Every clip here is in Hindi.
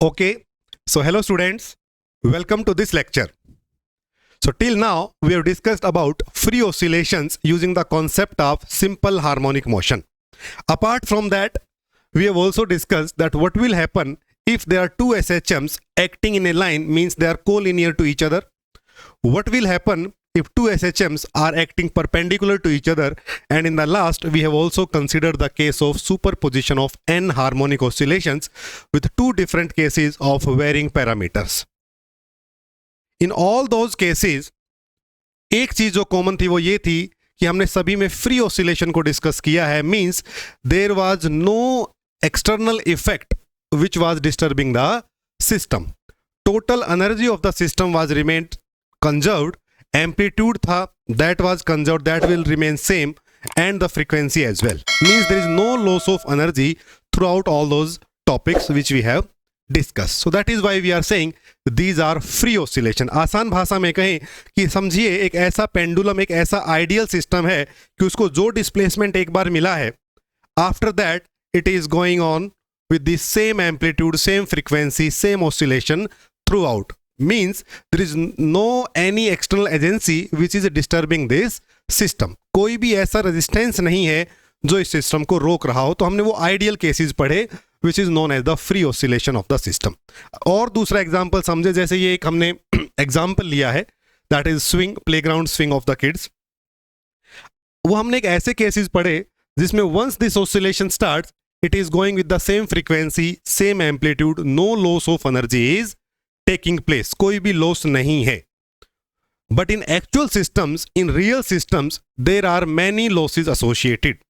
Okay, so hello students, welcome to this lecture. So till now we have discussed about free oscillations using the concept of simple harmonic motion. Apart from that, we have also discussed that what will happen if there are two SHMs acting in a line means they are collinear to each other. What will happen if two SHMs are acting perpendicular to each other, and in the last we have also considered the case of superposition of n harmonic oscillations with two different cases of varying parameters. In all those cases एक चीज जो कॉमन थी वो ये थी कि हमने सभी में फ्री ऑसिलेशन को डिस्कस किया है, means there was no external effect which was disturbing the system. Total energy of the system was remained conserved, amplitude था that was conserved, that will remain same, and the frequency as well, means there is no loss of energy throughout all those topics which we have discussed. So that is why we are saying these are free oscillation. आसान भाषा में कहें कि समझिए एक ऐसा पेंडुलम, एक ऐसा आइडियल सिस्टम है कि उसको जो डिस्प्लेसमेंट एक बार मिला है, after that it is going on with the same amplitude, same frequency, same oscillation throughout. Means there is no any external agency which is disturbing this system. कोई भी ऐसा रेजिस्टेंस नहीं है जो इस सिस्टम को रोक रहा हो. तो हमने वो आइडियल केसेस पढ़े which is known as the free oscillation of the system. और दूसरा एग्जांपल समझे, जैसे ये एक हमने एग्जांपल लिया है that is swing, playground swing of the kids. वो हमने एक ऐसे केसेस पढ़े जिसमें once this oscillation starts it is going with the same frequency, same amplitude, no loss of energy is taking place. कोई भी loss नहीं है. But in actual systems, in real systems, there are many losses associated.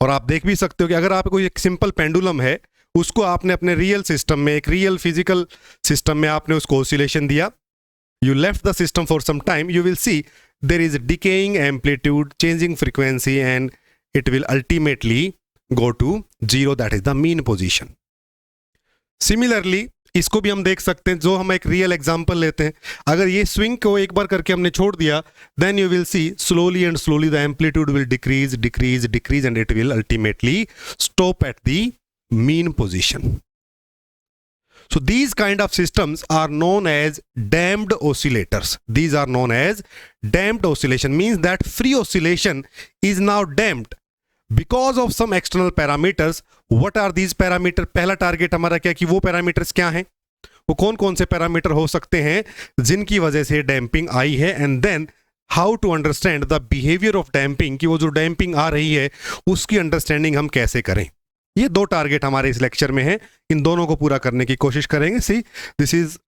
और आप देख भी सकते हो कि अगर आपको एक सिंपल पेंडुलम है, उसको आपने अपने रियल सिस्टम में, एक रियल फिजिकल सिस्टम में आपने उसको ऑसिलेशन दिया, you left the system for some time, you will see there is decaying amplitude, changing frequency, and it will ultimately go to zero, that is the mean position. Similarly, इसको भी हम देख सकते हैं, जो हम एक रियल एग्जांपल लेते हैं. अगर ये स्विंग को एक बार करके हमने छोड़ दिया, then you will see slowly and slowly the amplitude will decrease, decrease, decrease, and it will ultimately stop at the mean position. So these kind of systems are known as damped oscillators. These are known as damped oscillation, means that free oscillation is now damped because of some external parameters. What are these parameters? पहला टारगेट हमारा क्या कि वो पैरामीटर्स क्या हैं, वो कौन कौन से पैरामीटर हो सकते हैं जिनकी वजह से डैम्पिंग आई है, and then how to understand the behaviour of damping, कि वो जो डैम्पिंग आ रही है उसकी अंडरस्टैंडिंग हम कैसे करें. ये दो टारगेट हमारे इस लेक्चर में है, इन दोनों को पूरा करने की कोशिश करेंगे. See, this is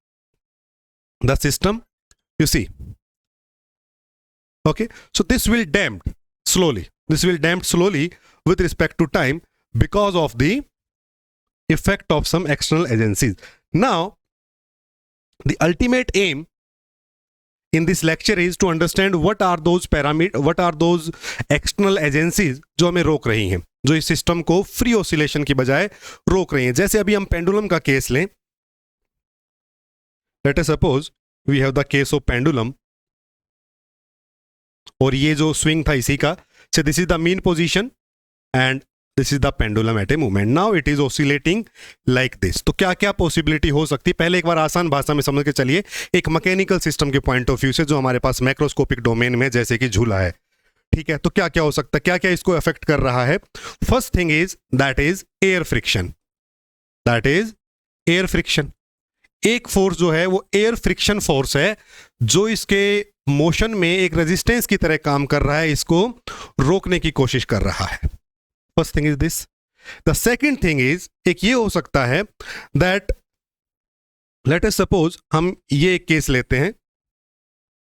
the system, you see. Okay, so this will damp slowly. This will damp slowly with respect to time because of the effect of some external agencies. Now, the ultimate aim in this lecture is to understand what are those parameters, what are those external agencies जो हमें रोक रही हैं, जो इस सिस्टम को फ्री ऑसिलेशन की बजाय रोक रही हैं. जैसे अभी हम पेंडुलम का केस लें. Let us suppose we have the case of pendulum, और ये जो स्विंग था इसी का. So this is the mean position and this is the pendulum at a moment. Now it is oscillating like this. तो क्या क्या पॉसिबिलिटी हो सकती है, पहले एक बार आसान भाषा में समझ के चलिए. एक मैकेनिकल सिस्टम के पॉइंट ऑफ व्यू से जो हमारे पास मैक्रोस्कोपिक डोमेन में जैसे कि झूला है, ठीक है, तो क्या क्या हो सकता है, क्या क्या इसको अफेक्ट कर रहा है. First thing is that is air friction. That is air friction. एक फोर्स जो है वो एयर फ्रिक्शन फोर्स है जो इसके मोशन में एक रेजिस्टेंस की तरह काम कर रहा है, इसको रोकने की कोशिश कर रहा है. First thing is this. The second thing is, एक ये हो सकता है दैट लेट अस सपोज हम ये एक केस लेते हैं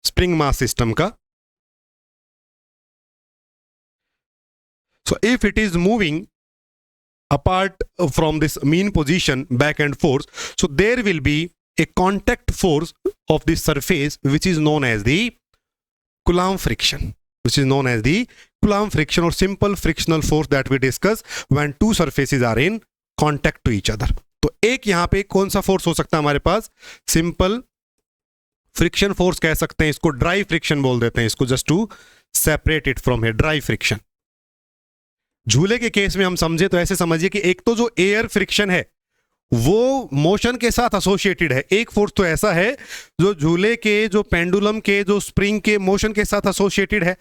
स्प्रिंग मास सिस्टम का. So if it is moving apart from this mean position back and forth, so there will be a contact force of the surface which is known as the Coulomb friction, which is known as the Coulomb friction or simple frictional force that we discuss when two surfaces are in contact to each other. तो एक यहाँ पे कौन सा फोर्स हो सकता है हमारे पास, सिंपल फ्रिक्शन फोर्स कह सकते हैं इसको, ड्राई फ्रिक्शन बोल देते हैं इसको, just to separate it from है, ड्राई फ्रिक्शन. झूले के केस में हम समझे तो ऐसे समझिए कि एक तो जो एयर फ्रिक्शन है वो मोशन के साथ एसोसिएटेड है। एक फोर्स तो ऐसा है जो झूले के, जो पेंडुलम के, जो स्प्रिंग के मोशन के साथ एसोसिएटेड है,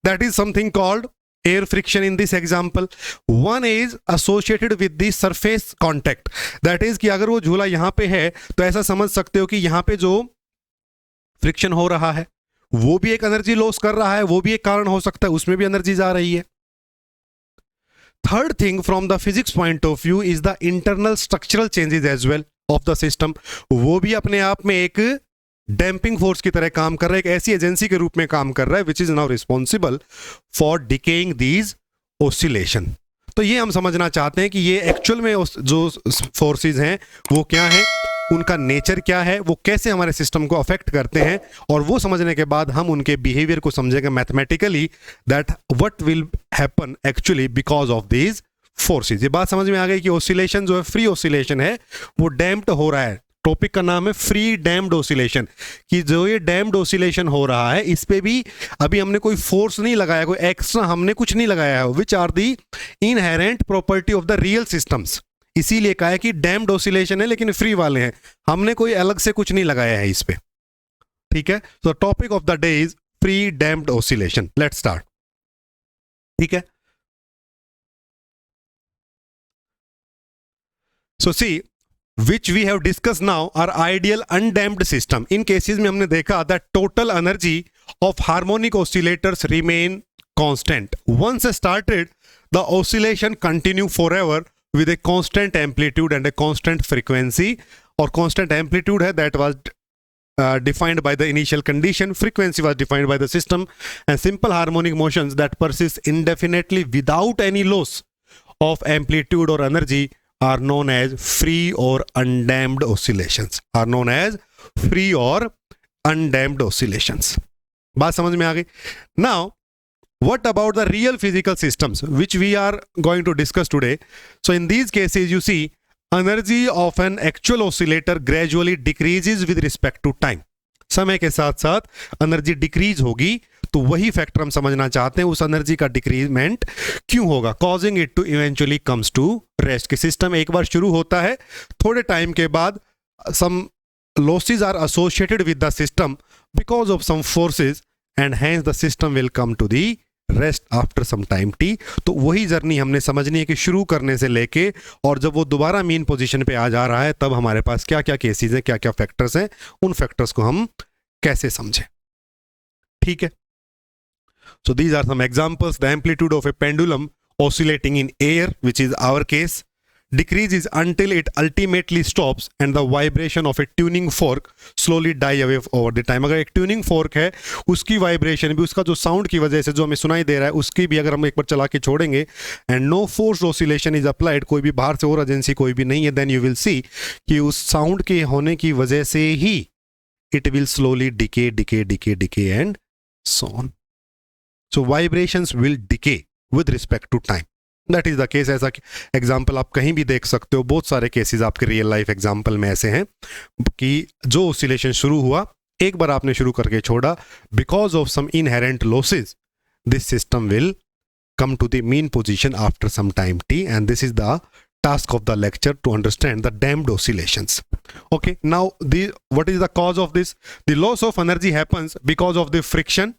that is something called air friction in this example. One is associated with the surface contact, that is कि अगर वो झूला यहां पे है तो ऐसा समझ सकते हो कि यहां पे जो फ्रिक्शन हो रहा है वो भी एक एनर्जी लॉस कर रहा है, वो भी एक कारण हो सकता है, उसमें भी एनर्जी जा रही है। Third thing from the physics point of view is the internal structural changes as well of the system. वो भी अपने आप में एक डैम्पिंग फोर्स की तरह काम कर रहा है, एक ऐसी एजेंसी के रूप में काम कर रहा है which is now responsible for decaying these oscillation. तो ये हम समझना चाहते हैं कि ये एक्चुअल में जो फोर्सेस हैं वो क्या हैं, उनका नेचर क्या है, वो कैसे हमारे सिस्टम को अफेक्ट करते हैं, और वो समझने के बाद हम उनके बिहेवियर को समझेंगे mathematically, that what will happen actually because of these forces. ये बात समझ में आ गई कि ऑसिलेशन जो है, फ्री ऑसिलेशन है, वो डैम्प्ड हो रहा है। टॉपिक का नाम है फ्री डैम्प्ड ऑसिलेशन, कि जो ये डैम्प्ड ऑसिलेशन हो रहा है इस पे भी अभी हमने कोई फोर्स नहीं लगाया, कोई एक्स्ट्रा हमने कुछ नहीं लगाया है, which are the inherent property of the real systems. इसीलिए कहा है कि डैम्प्ड ऑसिलेशन है लेकिन फ्री वाले हैं, हमने कोई अलग से कुछ नहीं लगाया है इस पे। ठीक है, तो topic of the day is free damped oscillation. Let's start. ठीक है, सो सी which we have discussed now are ideal undamped system. In cases में हमने देखा that total energy of harmonic oscillators remain constant. Once started, the oscillation continue forever with a constant amplitude and a constant frequency. और constant amplitude है that was defined by the initial condition. Frequency was defined by the system, and simple harmonic motions that persist indefinitely without any loss of amplitude or energy are known as free or undamped oscillations. Are known as free or undamped oscillations. बात समझ में आ गई? Now, what about the real physical systems which we are going to discuss today? So in these cases, you see, energy of an actual oscillator gradually decreases with respect to time. समय के साथ साथ एनर्जी डिक्रीज होगी, तो वही फैक्टर हम समझना चाहते हैं, उस एनर्जी का डिक्रीजमेंट क्यों होगा, causing it to eventually comes to rest. कि सिस्टम एक बार शुरू होता है, थोड़े टाइम के बाद some losses are associated with the system because of some forces, and hence the system will come to the rest after some time T. तो वही जर्नी हमने समझनी है कि शुरू करने से लेके और जब वो दोबारा मीन पोजीशन पे आ जा रहा है तब हमारे पास क्या क्या केसेस हैं, क्या क्या फैक्टर्स हैं, उन फैक्टर्स को हम कैसे समझें। ठीक है, so these are some examples. The amplitude of a pendulum oscillating in air, which is our case, decreases until it ultimately stops, and the vibration of a tuning fork slowly die away over the time. अगर एक ट्यूनिंग फोर्क है, उसकी वाइब्रेशन भी, उसका जो साउंड की वजह से जो हमें सुनाई दे रहा है, उसकी भी अगर हम एक बार चला के छोड़ेंगे, and no force oscillation is applied, कोई भी बाहर से और एजेंसी कोई भी नहीं है, देन यू विल सी कि उस साउंड के होने की वजह से ही it will slowly decay and so on. So vibrations will decay with respect to time. That is the case. ऐसा एग्जाम्पल आप कहीं भी देख सकते हो, बहुत सारे केसेस आपके रियल लाइफ एग्जाम्पल में ऐसे हैं कि जो ऑसिलेशन शुरू हुआ, एक बार आपने शुरू करके छोड़ा, because of some inherent losses this system will come to the mean position after some time t, and this is the task of the lecture, to understand the damped oscillations. Okay, now what is the cause of this? The loss of energy happens because of the friction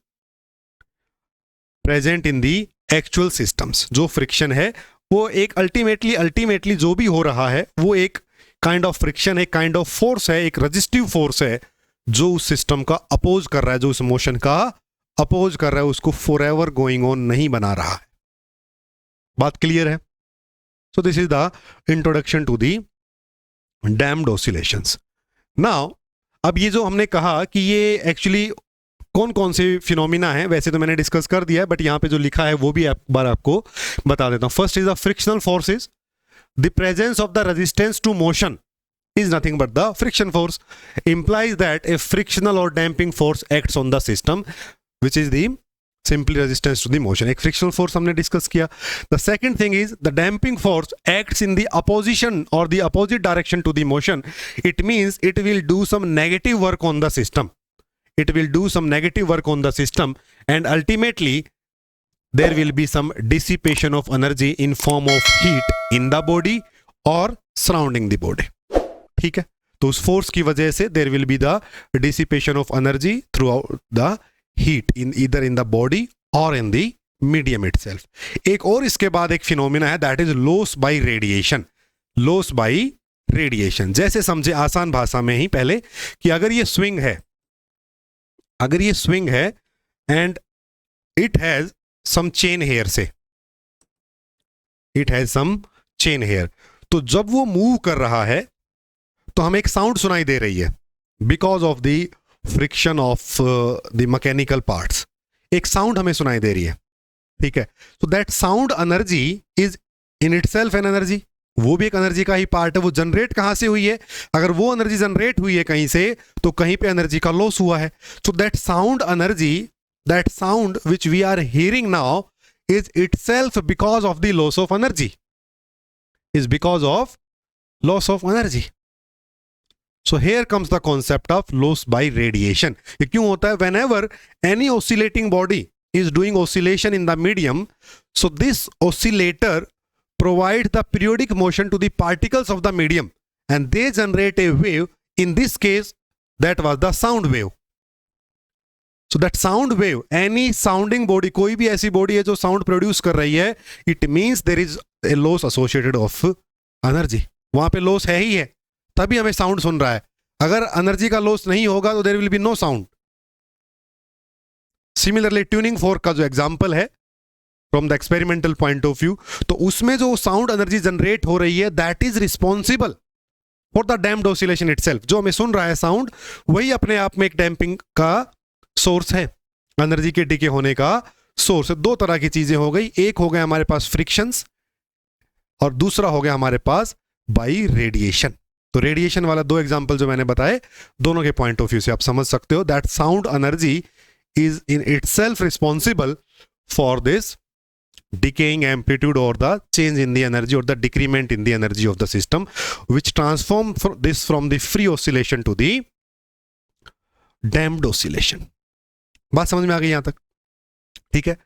present in the actual systems. जो friction है वो एक ultimately जो भी हो रहा है वो एक kind of friction, एक kind of force है, एक resistive force है जो उस सिस्टम का अपोज कर रहा है, जो उस मोशन का अपोज कर रहा है, उसको forever going on नहीं बना रहा है। बात क्लियर है? So this is the introduction to the damped oscillations. Now, अब ये जो हमने कहा कि ये एक्चुअली कौन कौन से फिनोमिना है, वैसे तो मैंने डिस्कस कर दिया है, बट यहाँ पे जो लिखा है वो भी एक बार आपको बता देता हूँ। First is the frictional forces. The presence of the resistance to motion is nothing but the friction force, implies that a frictional or damping force acts on the system, which is the simply resistance to the motion. एक frictional force हमने discuss किया. The second thing is the damping force acts in the opposition or the opposite direction to the motion. It means it will do some negative work on the system. It will do some negative work on the system, and ultimately there will be some dissipation of energy in form of heat in the body or surrounding the body. ठीक है, तो उस फोर्स की वजह से there will be the dissipation of energy throughout the heat in either in the body और इन द मीडियम इटसेल्फ। एक और इसके बाद एक फिनोमिना है, that is loss by radiation. Loss by radiation जैसे समझे आसान भाषा में ही पहले कि अगर ये स्विंग है and it has some chain here say, it has some chain here, तो जब वो मूव कर रहा है तो हमें एक साउंड सुनाई दे रही है because of the friction of the mechanical parts. एक साउंड हमें सुनाई दे रही है, ठीक है। So that sound energy is in itself an energy, वो भी एक एनर्जी का ही पार्ट है। वो जनरेट कहां से हुई है? अगर वो एनर्जी जनरेट हुई है कहीं से तो कहीं पे एनर्जी का लॉस हुआ है। So that sound energy, that sound which we are hearing now is itself because of the loss of energy, is because of loss of energy. So here comes the concept of loss by radiation. ये क्यों होता है? Whenever any oscillating body is doing oscillation in the medium, so this oscillator provides the periodic motion to the particles of the medium and they generate a wave. In this case, that was the sound wave. So that sound wave, any sounding body, कोई भी ऐसी body है जो sound produce कर रही है, it means there is a loss associated of energy. वहां पे loss है ही है, तभी हमें साउंड सुन रहा है। अगर एनर्जी का लॉस नहीं होगा तो there will be no sound. Similarly tuning fork का जो एग्जांपल है from the experimental point of view, तो उसमें जो साउंड एनर्जी जनरेट हो रही है that is responsible for the damped oscillation itself. जो हमें सुन रहा है साउंड, वही अपने आप में एक डैम्पिंग का सोर्स है, एनर्जी के डिके होने का सोर्स है। दो तरह की चीजें हो गई, एक हो गया हमारे पास फ्रिक्शंस और दूसरा हो गया हमारे पास बाई रेडिएशन। तो रेडिएशन वाला दो एग्जांपल जो मैंने बताए, दोनों के पॉइंट ऑफ व्यू से आप समझ सकते हो that sound energy is in itself responsible for this decaying amplitude और the change in the energy और the decrement in the energy of the system which transform this from the free oscillation to the damped oscillation. बात समझ में आ गई यहां तक? ठीक है।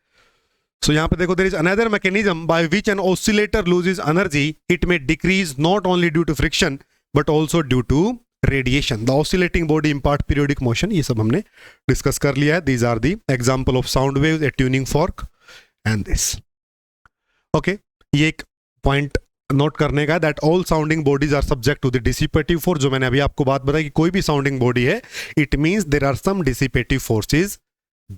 So यहाँ पे देखो, there is another mechanism by which an oscillator loses energy. It may decrease not only due to friction but also due to radiation. The oscillating body impart periodic motion. ये सब हमने डिस्कस कर लिया है. These are the example of sound waves, a tuning fork and this. Okay, ये एक पॉइंट नोट करने का, that all sounding bodies are subject to the dissipative force. जो मैंने अभी आपको बात बताई कि कोई भी sounding body है, it means there are some dissipative forces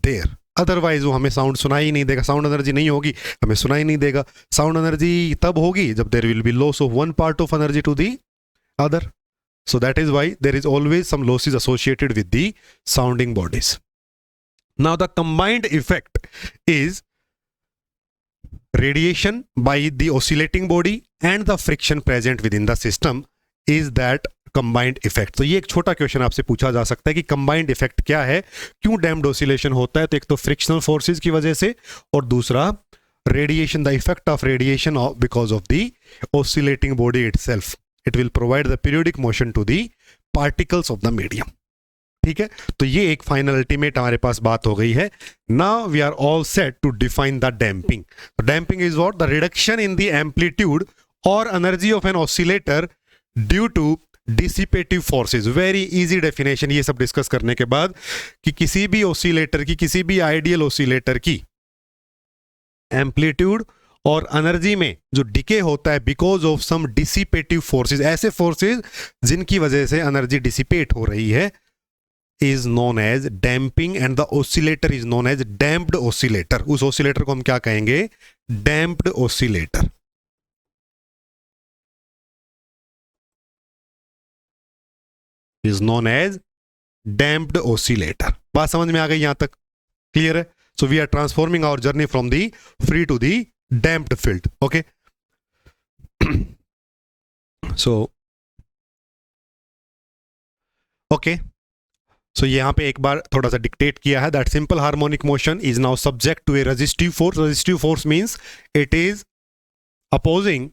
there. Otherwise वो हमें साउंड सुनाई ही नहीं देगा। साउंड एनर्जी नहीं होगी, हमें सुनाई नहीं देगा। साउंड एनर्जी तब होगी जब there will be loss of one part of energy to the other. So that is why there is always some losses associated with the sounding bodies. Now the combined effect is radiation by the oscillating body and the friction present within the system is that combined effect. तो ये एक छोटा क्वेश्चन आपसे पूछा जा सकता है कि combined effect क्या है, क्यों डैम्प्ड oscillation होता है? तो एक तो फ्रिक्शनल फोर्सेस की वजह से और दूसरा radiation, the effect of radiation because of the oscillating body itself. It will provide the periodic motion to the particles of the medium. ठीक है, तो ये एक फाइनल अल्टीमेट हमारे पास बात हो गई है। Now we are all set to define the damping. Damping is what? The reduction in the amplitude और energy of an oscillator due to dissipative forces. Very easy definition ये सब डिस्कस करने के बाद कि किसी भी ऑसिलेटर की, किसी भी आइडियल ऑसिलेटर की एम्पलीट्यूड और एनर्जी में जो डिके होता है because of some dissipative forces, ऐसे फोर्सेस जिनकी वजह से एनर्जी डिसिपेट हो रही है, is known as damping and the oscillator is known as damped oscillator. उस oscillator को हम क्या कहेंगे? damped oscillator. is known as damped oscillator. बात समझ में आ गई यहां तक? क्लियर है? So we are transforming our journey from the free to the damped field. Okay. So okay. सो यहाँ पे एक बार थोड़ा सा डिक्टेट किया है that simple harmonic motion is now subject to a resistive force. Resistive force means it is opposing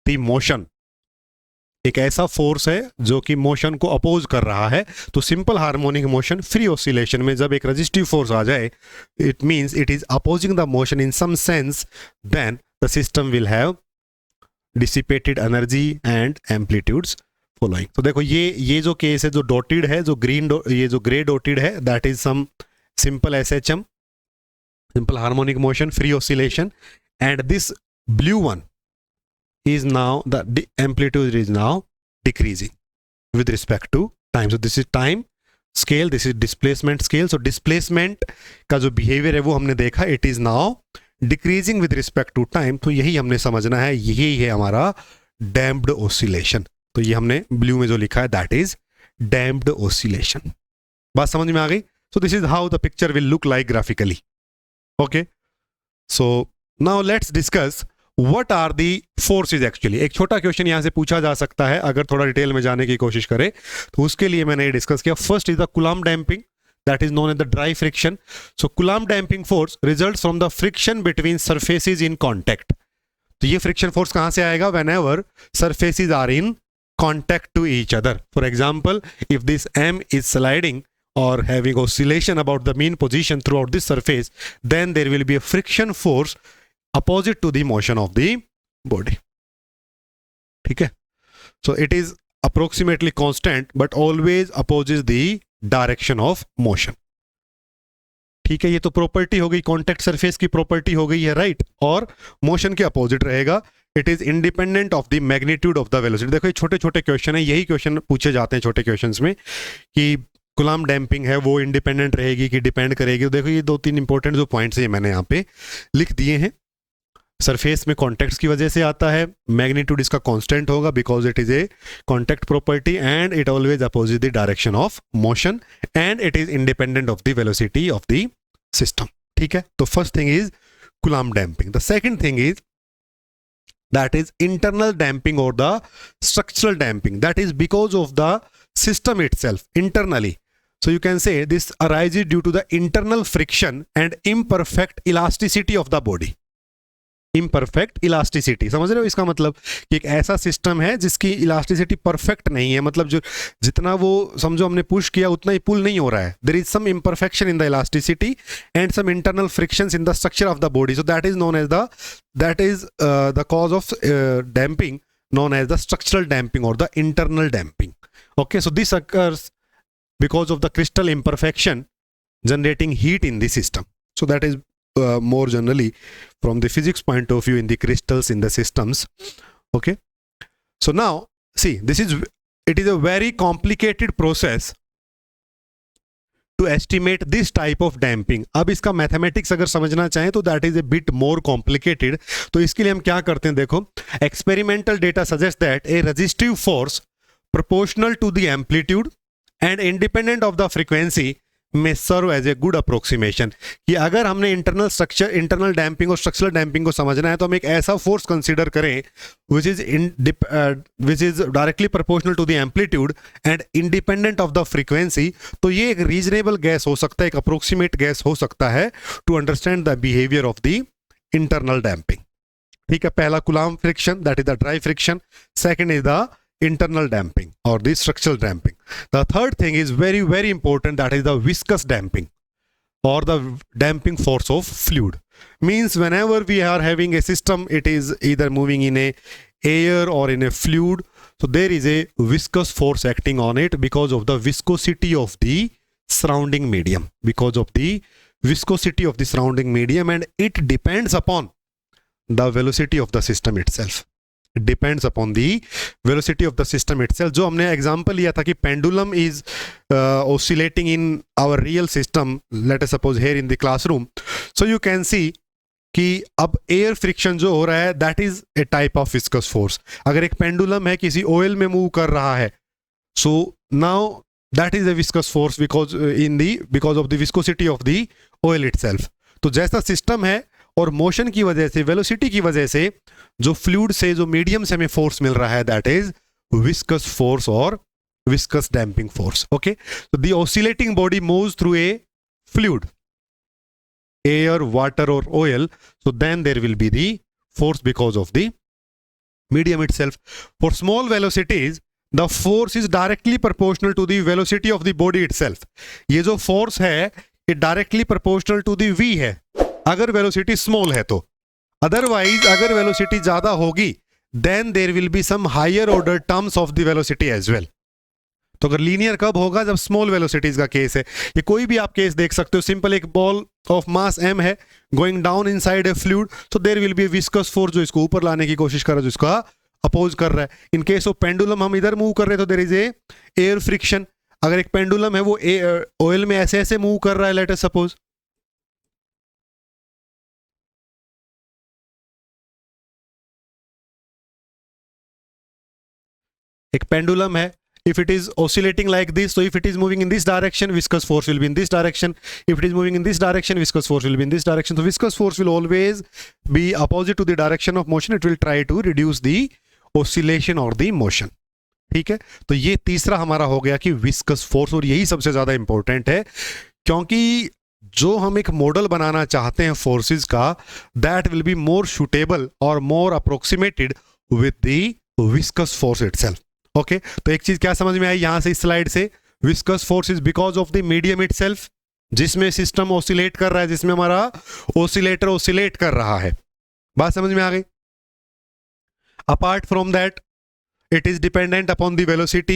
the motion. एक ऐसा फोर्स है जो कि मोशन को अपोज कर रहा है. तो simple harmonic motion free oscillation में जब एक रेजिस्टिव फोर्स आ जाए, it means it is opposing the motion in some sense, then the system will have dissipated energy and amplitudes following. तो देखो ये जो केस है, जो डॉटेड है, जो ये जो ग्रे डॉटेड है, दैट इज सम सिंपल SHM, simple harmonic motion, free oscillation, and this blue one is now the amplitude is now decreasing with respect to time. So this is time scale, this is displacement scale. So displacement का जो behavior है वो हमने देखा, it is now decreasing with respect to time. तो यही हमने समझना है, यही है हमारा damped oscillation. तो ये हमने blue में जो लिखा है that is damped oscillation. बात समझ में आ गई? So this is how the picture will look like graphically. Okay, so now let's discuss what are the forces actually. एक छोटा क्वेश्चन यहाँ से पूछा जा सकता है अगर थोड़ा डिटेल में जाने की कोशिश करें, तो उसके लिए मैंने ये डिस्कस किया. First is the coulomb damping, that is known as the dry friction. So Coulomb damping force results from the friction between surfaces in contact. तो ये friction force कहाँ से आएगा? Whenever surfaces are in contact to each other. For example, if this M is sliding or having oscillation about the mean position throughout this surface, then there will be a friction force opposite to the motion of the body. ठीक है? So it is approximately constant but always opposes the direction of motion. ठीक है, ये तो प्रॉपर्टी हो गई, कॉन्टैक्ट सरफेस की प्रॉपर्टी हो गई है, राइट. और मोशन के अपोजिट रहेगा. It is independent of the magnitude of the velocity. देखो ये छोटे छोटे क्वेश्चन है, यही क्वेश्चन पूछे जाते हैं छोटे क्वेश्चंस में कि कूलम्ब डैम्पिंग है वो इंडिपेंडेंट रहेगी कि डिपेंड करेगी. तो देखो ये दो तीन इंपॉर्टेंट जो पॉइंट्स है मैंने यहाँ पे लिख दिए हैं. सरफेस में कॉन्टैक्ट्स की वजह से आता है, मैग्नीट्यूड इसका कांस्टेंट होगा because it is a contact property and it always opposite the direction of motion and it is independent of the velocity of the system. ठीक है, तो first thing is Coulomb damping. The second thing is that is internal damping और the structural damping. That is because of the system itself internally. So you can say this arises due to the internal friction and imperfect elasticity of the body. Imperfect elasticity, समझ रहे हो इसका मतलब कि एक ऐसा सिस्टम है जिसकी इलास्टिसिटी परफेक्ट नहीं है, मतलब जो जितना वो समझो हमने पुश किया उतना ही पुल नहीं हो रहा है. There is some imperfection in the elasticity and some internal frictions in the structure of the body. So that is known as the cause of damping known as the structural damping or the internal damping. Okay, so this occurs because of the crystal imperfection generating heat in the system. So that is more generally from the physics point of view in the crystals in the systems. Okay, so now see, it is a very complicated process to estimate this type of damping. अब इसका मैथमेटिक्स अगर समझना चाहें तो that is a bit more complicated. तो इसके लिए हम क्या करते हैं, देखो experimental data suggests that a resistive force proportional to the amplitude and independent of the frequency may serve as a good approximation. कि अगर हमने इंटरनल डैम्पिंग और स्ट्रक्चरल डैम्पिंग को समझना है तो हम एक ऐसा फोर्स कंसीडर करें which is directly proportional to the amplitude and independent of the frequency. तो ये एक रीजनेबल गैस हो सकता है, एक अप्रोक्सीमेट गैस हो सकता है to understand the behaviour of the internal damping. ठीक है, पहला Coulomb friction, that is the dry friction. Second is the internal damping or the structural damping. The third thing is very very important, that is the viscous damping or the damping force of fluid. Means whenever we are having a system, it is either moving in a air or in a fluid, so there is a viscous force acting on it because of the viscosity of the surrounding medium, because of the viscosity of the surrounding medium, and it depends upon the velocity of the system itself. It depends upon the velocity of the system itself. जो हमने एग्जांपल लिया था कि pendulum is oscillating in our real system, let us suppose here in the classroom. So you can see कि अब एयर फ्रिक्शन जो हो रहा है that is a type of viscous force. अगर एक पेंडुलम है किसी ऑयल में मूव कर रहा है, so now that is a viscous force because of the viscosity of the oil itself. तो जैसा सिस्टम है और मोशन की वजह से, वेलोसिटी की वजह से जो फ्लूइड से, जो मीडियम से हमें फोर्स मिल रहा है, दैट इज विस्कस फोर्स और विस्कस डैम्पिंग फोर्स. ओके, तो the oscillating body moves through a fluid, air, water और oil, so then there will be the force because of the medium itself. For small velocities, the force is directly proportional to the velocity of the body itself. ये जो force है ये directly proportional to the v है अगर वेलोसिटी स्मॉल है तो. अदरवाइज अगर वेलोसिटी ज्यादा होगी then there will be some higher order terms of the velocity as well. तो अगर लीनियर कब होगा, जब स्मॉल वेलोसिटीज का केस है. ये कोई भी आप केस देख सकते हो. सिंपल एक बॉल ऑफ मास m है going down inside a fluid, तो there will be viscous force जो इसको ऊपर लाने की कोशिश कर रहा है, जिसका अपोज कर रहा है. इन केस ऑफ पेंडुलम हम इधर मूव कर रहे हैं तो there is a air friction. अगर एक पेंडुलम है वो ऑयल में ऐसे ऐसे मूव कर रहा है, लेट अस सपोज, एक पेंडुलम है. If it is oscillating like this, so if it is moving in this direction, viscous force will be in this direction. If it is moving in this direction, viscous force will be in this direction. So viscous force will always be opposite to the direction of motion. It will try to reduce the oscillation or the motion. ठीक है, तो ये तीसरा हमारा हो गया कि विस्कस फोर्स, और यही सबसे ज्यादा इंपॉर्टेंट है क्योंकि जो हम एक मॉडल बनाना चाहते हैं फोर्सेस का, that will be more suitable और more approximated with the viscous force itself. Okay, तो एक चीज क्या समझ में आई यहां से, इस स्लाइड से, viscous force is because of the medium itself, जिसमें सिस्टम ऑसिलेट कर रहा है, जिसमें हमारा ऑसिलेटर ऑसिलेट कर रहा है. बात समझ में आ गई. Apart from that it is dependent upon the velocity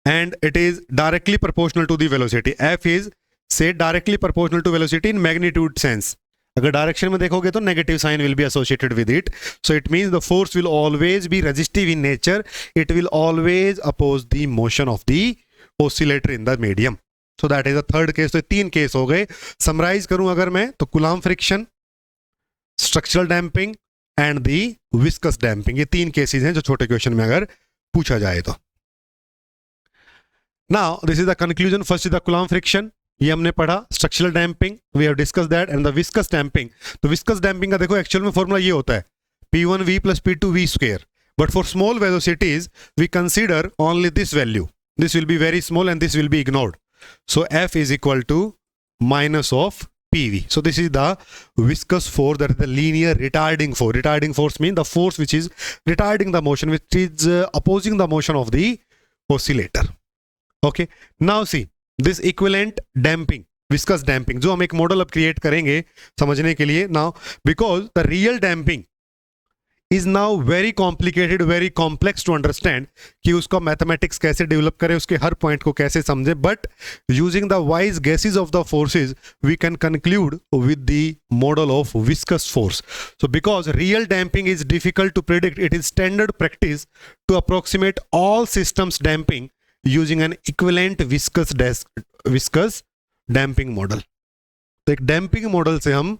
and it is directly proportional to the velocity. F is say directly proportional to velocity in magnitude sense. अगर डायरेक्शन में देखोगे तो negative sign will be associated with it. So it means the force will always be resistive in nature. It will always oppose the motion of the oscillator in the medium. So that is the third case. तो तीन केस हो गए. समराइज करूं अगर मैं, तो Coulomb friction, structural damping and the viscous damping, ये तीन केसेस हैं जो छोटे क्वेश्चन में अगर पूछा जाए तो. Now this is the conclusion. First is the Coulomb friction, ये हमने पढ़ा. Structural damping we have discuss that. And the viscous damping, तो विस्कस डैम्पिंग का देखो एक्चुअल में फॉर्मूला ये होता है P1V plus P2V square. But for small velocities we consider only this value. This will be very small and this will be ignored. So F is equal to minus of PV. So this is the viscous force, that is the linear retarding force. Retarding force means the force which is retarding the motion, which is opposing the motion of the oscillator. Okay. Now see this equivalent damping, viscous damping, जो हम एक मॉडल अब क्रिएट करेंगे समझने के लिए. Now because the real damping is now very complicated, very complex to understand कि उसका मैथमेटिक्स कैसे डेवलप करें, उसके हर पॉइंट को कैसे समझे. But using the wise guesses of the forces we can conclude with the model of viscous force. So because real damping is difficult to predict, it is standard practice to approximate all systems damping using an equivalent viscous damping model. तो एक डैम्पिंग मॉडल से हम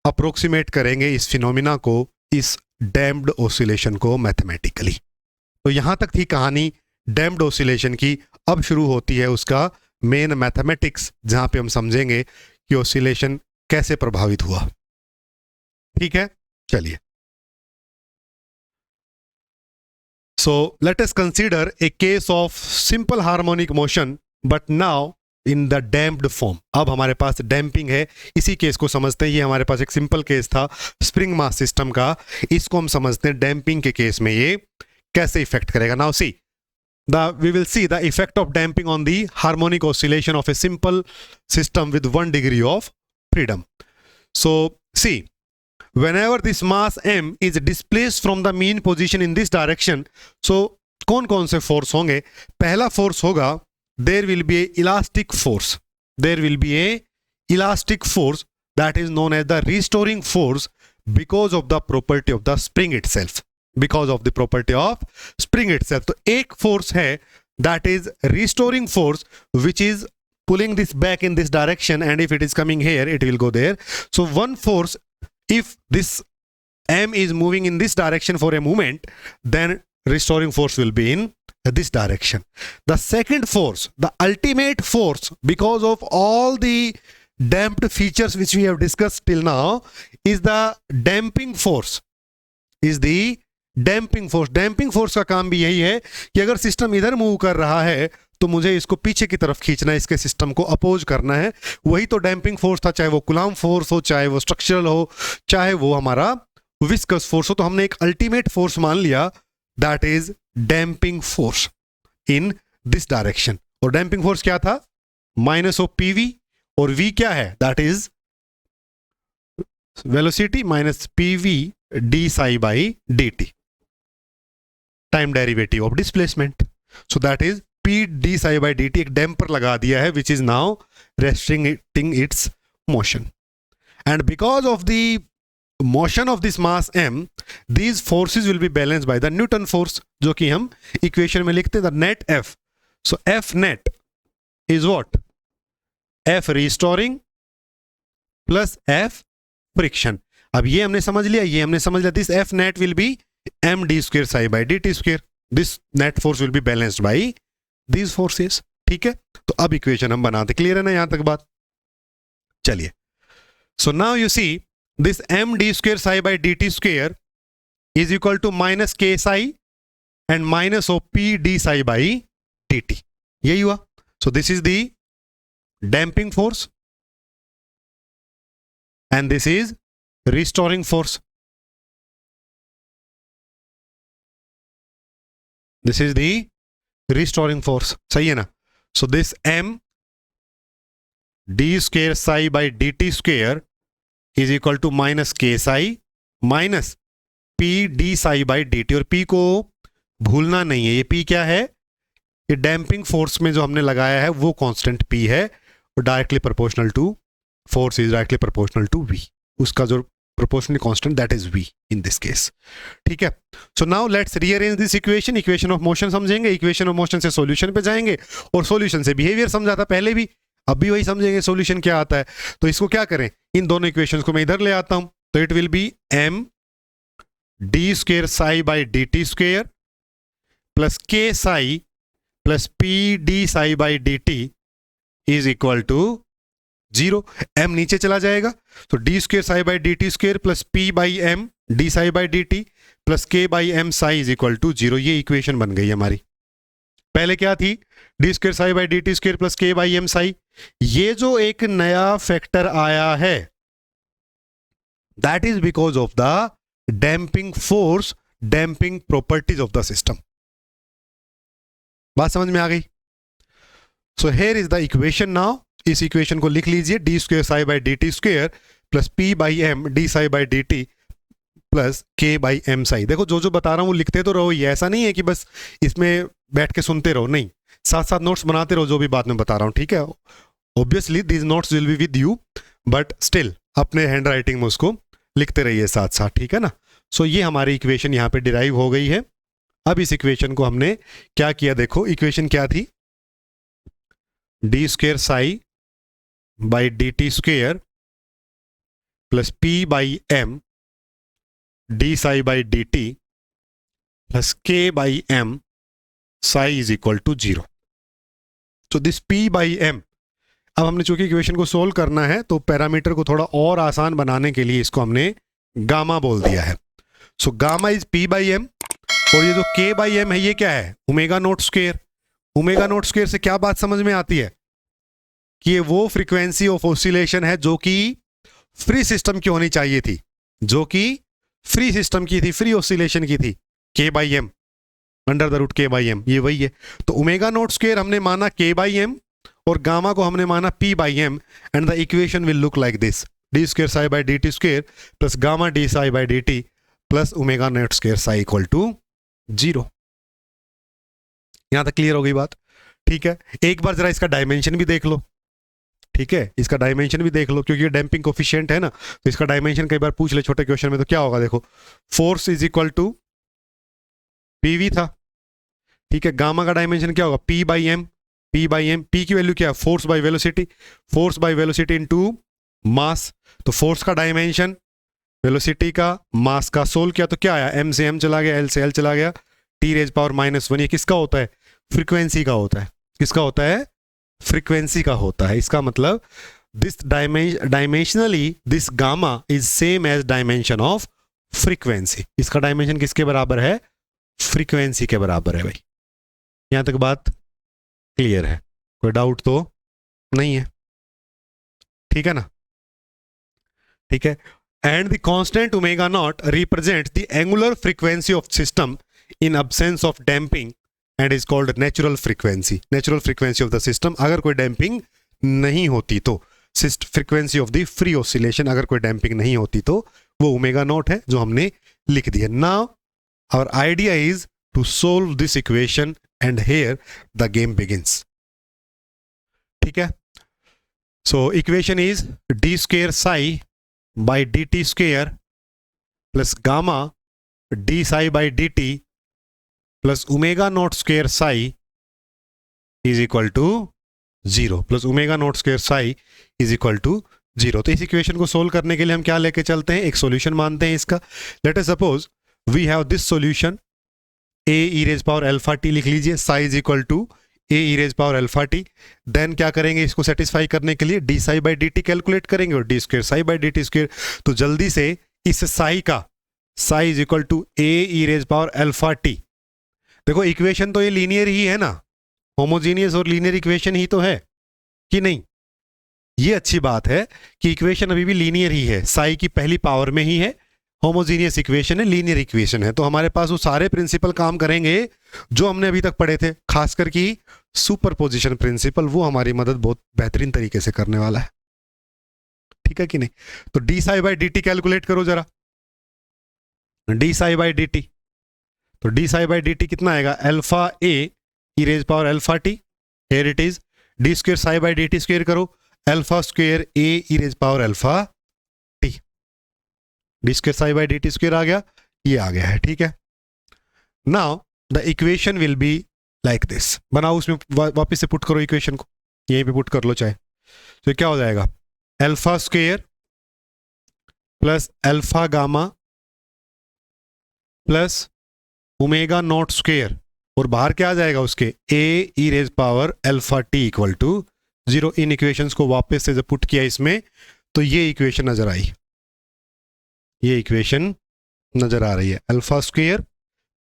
अप्रोक्सीमेट करेंगे इस फिनोमिना को, इस डैम्प्ड ऑसिलेशन को मैथमेटिकली. तो यहां तक थी कहानी डैम्प्ड ऑसिलेशन की. अब शुरू होती है उसका मेन मैथमेटिक्स, जहां पे हम समझेंगे कि ऑसिलेशन कैसे प्रभावित हुआ. ठीक है, चलिए. So let us consider a case of simple harmonic motion but now in the damped form. अब हमारे पास डैम्पिंग है, इसी केस को समझते हैं. ये हमारे पास एक सिंपल केस था स्प्रिंग मास सिस्टम का, इसको हम समझते हैं डैम्पिंग के केस में ये कैसे इफेक्ट करेगा. Now see we will see the effect of damping on the harmonic oscillation of a simple system with 1 degree of freedom. So see, whenever this mass m is displaced from the mean position in this direction, so कौन कौन से फोर्स होंगे. पहला फोर्स होगा there will be a elastic force. There will be a elastic force that is known as the restoring force because of the property of the spring itself. Because of the property of spring itself. तो एक force है that is restoring force which is pulling this back in this direction, and if it is coming here it will go there. So one force, if this m is moving in this direction for a moment, then restoring force will be in this direction. The second force, the ultimate force, because of all the damped features which we have discussed till now, is the damping force. Is the damping force. damping force का काम भी यही है कि अगर सिस्टम इधर मूव कर रहा है तो मुझे इसको पीछे की तरफ खींचना है, इसके सिस्टम को अपोज करना है. वही तो डैम्पिंग फोर्स था, चाहे वो कूलॉम फोर्स हो, चाहे वो स्ट्रक्चरल हो, चाहे वो हमारा विस्कस फोर्स हो. तो हमने एक अल्टीमेट फोर्स मान लिया, that is damping force in this direction. और डैम्पिंग फोर्स क्या था? माइनस ऑफ पीवी, और वी क्या है? That is velocity minus PV D psi by D T, time derivative of displacement. So that is P D psi by D T. एक डैम्पर लगा दिया है which is now restricting it's motion. And because of the motion of this mass m, these forces will be balanced by the Newton force, जो कि हम इक्वेशन में लिखते हैं, the net F. So F net is what? F restoring plus F friction. अब ये हमने समझ लिया, ये हमने समझ लिया. This F net will be m d square psi by dt square. This net force will be balanced by these forces. ठीक है, तो अब इक्वेशन हम बनाते. क्लियर है ना यहां तक बात? चलिए. So now you see this m d square psi by dt square is equal to minus k psi and minus of p d psi by dt. यही हुआ. So this is the damping force and this is restoring force. This is the restoring force. सही है ना? So this m d square psi by dt square is equal to minus k psi minus p d psi by dt. और p को भूलना नहीं है. ये p क्या है? ये डैम्पिंग फोर्स में जो हमने लगाया है वो कांस्टेंट p है और directly proportional to force is directly proportional to v. उसका जो proportional constant that is v in this case. ठीक है. So now let's rearrange this equation. Equation of motion समझेंगे, इक्वेशन ऑफ मोशन से सॉल्यूशन पे जाएंगे और सॉल्यूशन से बिहेवियर समझा था पहले भी, अब भी वही समझेंगे सॉल्यूशन क्या आता है. तो इसको क्या करें, इन दोनों इक्वेशंस को मैं इधर ले आता हूं. तो it will be m d square psi by D T square plus K psi plus P D psi by D T is equal to 0. m नीचे चला जाएगा तो D square psi by D T square plus P by M D psi by D T plus के by M psi is equal to 0. ये इक्वेशन बन गई हमारी. पहले क्या थी? D square psi by D T square plus के बाई एम साई. ये जो एक नया फैक्टर आया है that is because of the damping force, damping properties of the system. बात समझ में आ गई? So here is the equation now. इस इक्वेशन को लिख लीजिए, d square psi by D T square plus P by M D psi by D T plus के बाई एम साई. देखो जो जो बता रहा हूं वो लिखते तो रहो, ये ऐसा नहीं है कि बस इसमें बैठ के सुनते रहो, नहीं, साथ साथ नोट्स बनाते रहो जो भी बात मैं बता रहा हूं. ठीक है. Obviously these notes will be with you but still अपने हैंड राइटिंग में उसको लिखते रहिए साथ साथ. ठीक है ना? सो ये हमारी इक्वेशन यहां पे डिराइव हो गई है. अब इस इक्वेशन को हमने क्या किया, देखो इक्वेशन क्या थी, D square psi by D T square plus P by M D psi by D T plus के by M psi is equal to 0. तो दिस p बाई एम, अब हमने चूंकि इक्वेशन को सोल्व करना है तो पैरामीटर को थोड़ा और आसान बनाने के लिए इसको हमने गामा बोल दिया है. So gamma is p by m और ये जो k बाई एम है ये क्या है? Omega naught square. Omega naught square से क्या बात समझ में आती है कि ये वो फ्रीक्वेंसी ऑफ ऑसिलेशन है जो कि फ्री सिस्टम की होनी चाहिए थी, जो कि फ्री सिस्टम की थी, फ्री ऑसिलेशन की थी. k by m under the root k by m, ये वही है. तो ओमेगा नोट स्क्वायर हमने माना k बाई एम और गामा को हमने माना p by m and the equation will look like this, d square psi by D T square plus gamma D psi by D T plus omega naught square psi equal to 0. यहां तक क्लियर हो गई बात? ठीक है. एक बार जरा इसका डायमेंशन भी देख लो. ठीक है, इसका डायमेंशन भी देख लो क्योंकि ये डैम्पिंग कोफिशिएंट है ना, तो इसका डायमेंशन कई बार पूछ ले छोटे क्वेश्चन में. तो क्या होगा देखो, force is equal to p v था. ठीक है. गामा का डायमेंशन क्या होगा? p by m. p by m, p की वैल्यू क्या है? Force by velocity. Force by velocity into mass. तो फोर्स का डायमेंशन, वेलोसिटी का, मास का सोल किया तो क्या आया? m से m चला गया, l से l चला गया, t रेज पावर -1. ये किसका होता है? फ्रीक्वेंसी का होता है. किसका होता है? फ्रीक्वेंसी का होता है. इसका मतलब this dimensionally this gamma is same as dimension of frequency. इसका डायमेंशन किसके बराबर है? फ्रीक्वेंसी के बराबर है भाई. यहां तक बात क्लियर है? कोई डाउट तो नहीं है? ठीक है ना? ठीक है. And the constant omega naught represent the angular frequency of system in absence of damping and is called natural frequency. Natural frequency of the system अगर कोई डैम्पिंग नहीं होती तो, frequency of the free oscillation अगर कोई डैम्पिंग नहीं होती तो वो ओमेगा नॉट है जो हमने लिख दिया. Now our idea is to solve this equation and here the game begins. ठीक है. So equation is D square psi by D T square plus gamma D psi by D T plus omega not square psi is equal to 0 plus omega not square psi is equal to 0. तो इस इक्वेशन को सोल्व करने के लिए हम क्या लेके चलते हैं, एक सॉल्यूशन मानते हैं इसका. Let us suppose we have this solution a E raise power alpha t लिख लीजिए, psi is equal to A E raise power alpha t. Then क्या करेंगे, इसको सेटिस्फाई करने के लिए d psi by D T calculate करेंगे और d square psi by D T square. तो जल्दी से इस साई का psi is equal to A E raise power alpha t. देखो इक्वेशन तो ये लीनियर ही है ना, होमोजीनियस और लीनियर इक्वेशन ही तो है कि नहीं. ये अच्छी बात है कि इक्वेशन अभी भी लीनियर ही है, साई की पहली पावर में ही है, होमोजीनियस इक्वेशन है, लीनियर इक्वेशन है. तो हमारे पास वो सारे प्रिंसिपल काम करेंगे जो हमने अभी तक पढ़े थे, खासकर की सुपरपोजिशन प्रिंसिपल, वो हमारी मदद बहुत बेहतरीन तरीके से करने वाला है. ठीक है कि नहीं. तो D psi by D T calculate करो जरा, D psi by D T. तो D psi by D T कितना आएगा, alpha A E raise power alpha T, here it is. D square psi by D T square करो, alpha square A E raise power alpha T. D square psi by D T square आ गया, ये आ गया है. ठीक है. Now the equation will be like this. बनाओ, उसमें वापस से पुट करो इक्वेशन को, यहीं पे पुट कर लो चाहे. तो क्या हो जाएगा, alpha square plus alpha gamma plus omega not square, और बाहर क्या आ जाएगा उसके, A E raise power alpha T equal to 0. इन इक्वेशंस को वापस से जब पुट किया इसमें तो ये इक्वेशन नजर आई, ये इक्वेशन नजर आ रही है. Alpha square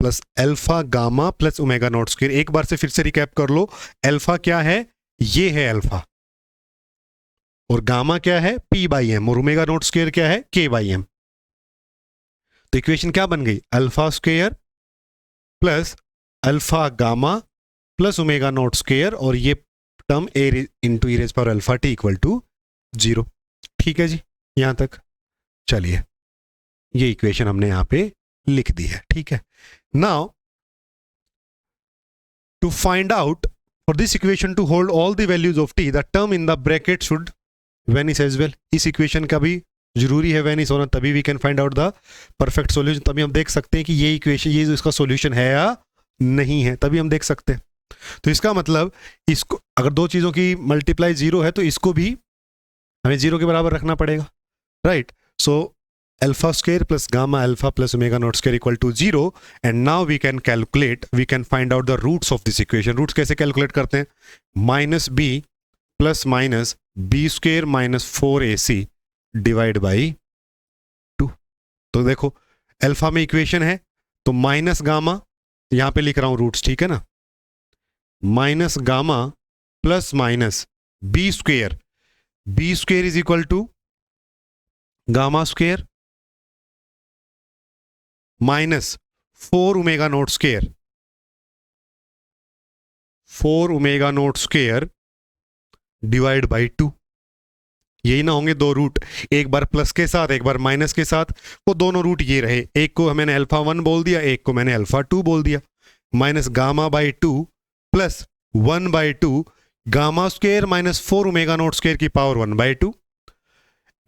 plus alpha gamma plus omega naught square. एक बार से फिर से रिकैप कर लो, अल्फा क्या है, ये है अल्फा, और गामा क्या है, पी बाई एम, और ओमेगा नॉट स्क्वेयर क्या है, के बाई एम. तो इक्वेशन क्या बन गई, alpha square plus alpha gamma plus omega not square, और ये term a into e raise power alpha T equal to 0. ठीक है जी, यहां तक. चलिए, ये इक्वेशन हमने यहां पे लिख दी है. ठीक है. Now to find out for this equation to hold all the values of t, the term in the bracket should vanish as well. इस इक्वेशन का भी जरूरी है वेनिश होना, तभी we can find out the perfect solution. तभी हम देख सकते हैं कि ये इक्वेशन, ये जो इसका सॉल्यूशन है या नहीं है, तभी हम देख सकते हैं. तो इसका मतलब इसको अगर दो चीजों की मल्टीप्लाई 0 है तो इसको भी हमें 0 के बराबर रखना पड़ेगा, right. So alpha square plus gamma alpha plus omega naught square equal to 0. And now we can calculate, we can find out the roots of this equation. Roots कैसे कैलकुलेट करते हैं, minus b plus minus b square minus 4ac divide by 2. तो देखो अल्फा में इक्वेशन है, तो माइनस गामा, यहां पे लिख रहा हूं रूट्स, ठीक है ना, minus gamma plus minus b square is equal to gamma square minus 4 omega not square divide by 2. यही ना होंगे दो रूट, एक बार प्लस के साथ एक बार माइनस के साथ, वो दोनों रूट ये रहे. एक को मैंने अल्फा 1 बोल दिया, एक को मैंने अल्फा 2 बोल दिया. Minus gamma by 2 plus 1 by 2 gamma square minus 4 omega not square की power 1 by 2,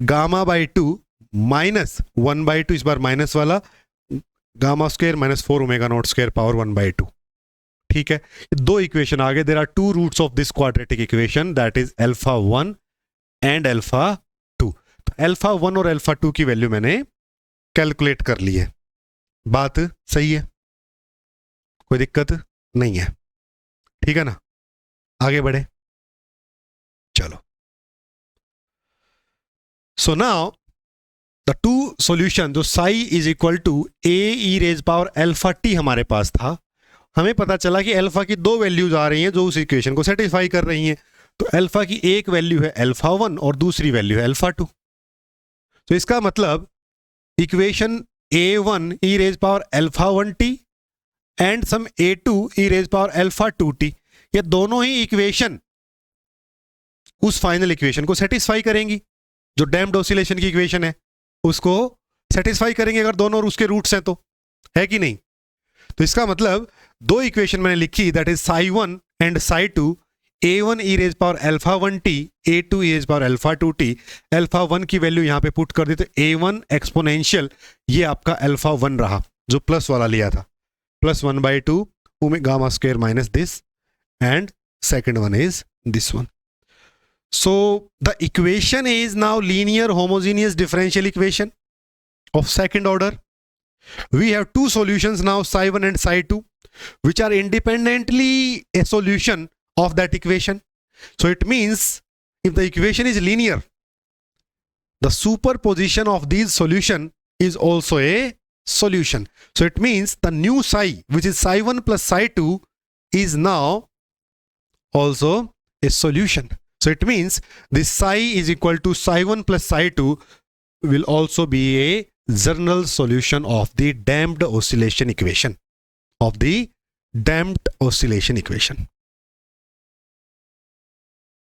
gamma by 2 minus 1 by 2, इस बार माइनस वाला, gamma square minus 4 omega not square power 1 by 2. ठीक है, दो इक्वेशन आ गए. There are 2 roots of this quadratic equation, that is alpha 1 and alpha 2. तो अल्फा 1 और अल्फा 2 की वैल्यू मैंने कैलकुलेट कर ली है. बात सही है, कोई दिक्कत नहीं है. ठीक है ना, आगे बढ़े, चलो. So now the two solution, जो psi is equal to A E raise power alpha T हमारे पास था, हमें पता चला कि अल्फा की दो वैल्यूज आ रही हैं जो उस इक्वेशन को सेटिस्फाई कर रही हैं. तो अल्फा की एक वैल्यू है अल्फा 1 और दूसरी वैल्यू है अल्फा 2. तो इसका मतलब equation A1 e raise power alpha 1 t and some A2 e raise power alpha 2 t, ये दोनों ही इक्वेशन उस फाइनल इक्वेशन को सेटिस्फाई करेंगी. जो डैम्प्ड ऑसिलेशन की इक्वेशन है उसको सेटिस्फाई करेंगे अगर दोनों उसके रूट्स हैं तो, है कि नहीं? तो इसका मतलब दो इक्वेशन मैंने लिखी, that is psi1 and psi2, a1 e raise power alpha 1t, a2 e raise power alpha 2t। Alpha 1 की वैल्यू यहां पे पुट कर दी तो a1 एक्सपोनेंशियल, ये आपका अल्फा 1 रहा जो प्लस वाला लिया था, plus 1/2 gamma square minus this, and second one is this one. So the equation is now linear homogeneous differential equation of second order. We have two solutions now, psi1 and psi2, which are independently a solution of that equation. So it means if the equation is linear, the superposition of these solution is also a solution. So it means the new psi, which is psi1 plus psi2, is now also a solution. So it means this psi is equal to psi1 plus psi2 will also be a general solution of the damped oscillation equation. Of the damped oscillation equation.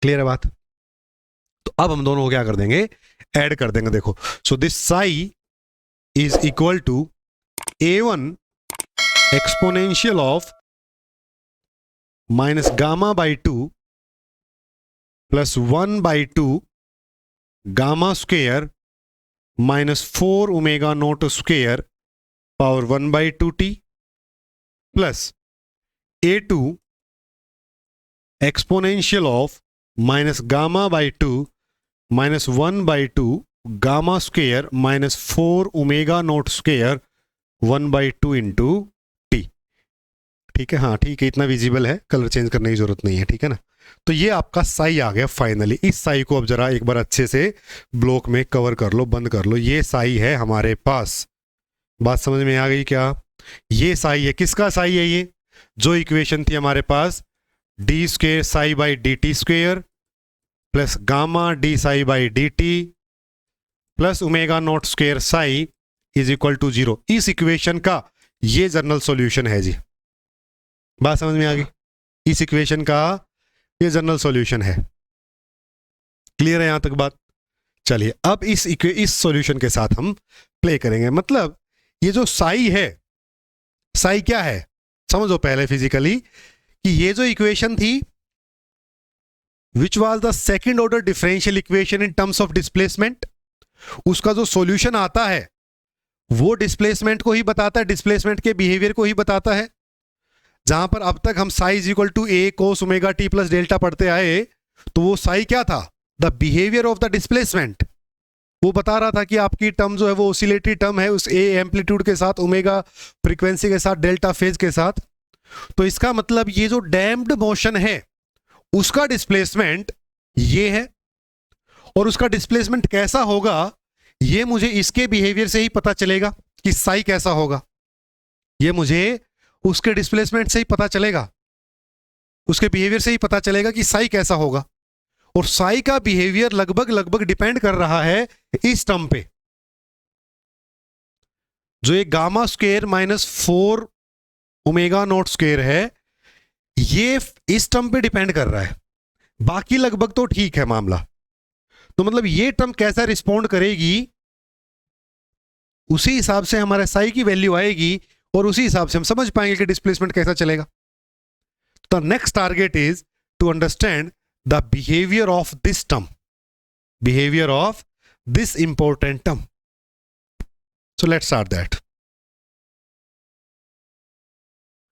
Clear है बात? तो अब हम दोनों को क्या कर देंगे, ऐड कर देंगे। देखो, so this psi is equal to a1 exponential of minus gamma by 2 plus 1/2 gamma square minus 4 omega naught square power 1/2t plus a2 exponential of minus gamma by 2 minus 1/2 gamma square minus 4 omega naught square 1/2 into t। ठीक है, हाँ ठीक है, इतना विजिबल है, कलर चेंज करने की जरूरत नहीं है, ठीक है ना? तो ये आपका साई आ गया फाइनली। इस साई को अब जरा एक बार अच्छे से ब्लॉक में कवर कर लो, बंद कर लो। ये साई है हमारे पास, बात समझ में आ गई क्या? ये साई है, किसका साई है? ये जो इक्वेशन थी हमारे पास, D square psi by D T square plus gamma D psi by D T plus omega not square psi is equal to 0। इस इक्वेशन का ये जनरल सॉल्यूशन है जी। बात समझ में आ गई? इस इक्वेशन का ये जनरल सॉल्यूशन है। क्लियर है यहां तक बात? चलिए अब इस सॉल्यूशन के साथ हम प्ले करेंगे। मतलब ये जो साई है, साई क्या है समझो पहले फिजिकली, कि ये जो इक्वेशन थी which was the second order differential equation in terms of displacement, उसका जो सॉल्यूशन आता है वो डिस्प्लेसमेंट को ही बताता है, डिस्प्लेसमेंट के बिहेवियर को ही बताता है। जहां पर अब तक हम psi is equal to a cos omega t plus delta पढ़ते आए, तो वो साई क्या था? The behaviour of the displacement. वो बता रहा था कि आपकी टर्म जो है वो ऑसिलेटरी टर्म है, उस ए एम्पलीट्यूड के साथ, ओमेगा फ्रीक्वेंसी के साथ, डेल्टा फेज के साथ। तो इसका मतलब ये जो डैम्प्ड मोशन है उसका डिस्प्लेसमेंट ये है, और उसका डिस्प्लेसमेंट कैसा होगा ये मुझे इसके बिहेवियर से ही पता चलेगा कि साई कैसा होगा। ये मुझे उसके डिस्प्लेसमेंट से ही पता चलेगा, उसके बिहेवियर से ही पता चलेगा कि साई कैसा होगा। और साई का बिहेवियर लगभग डिपेंड कर रहा है इस टर्म पे, जो एक gamma square minus 4 omega naught square है, ये इस टर्म पे डिपेंड कर रहा है। बाकी लगभग तो ठीक है मामला। तो मतलब ये टर्म कैसा रिस्पॉन्ड करेगी उसी हिसाब से हमारे साई की वैल्यू आएगी, और उसी हिसाब से हम समझ पाएंगे कि डिस्प्लेसमेंट कैसा चलेगा। तो next target is to understand the behaviour of this term, behaviour of this important term. So let's start that.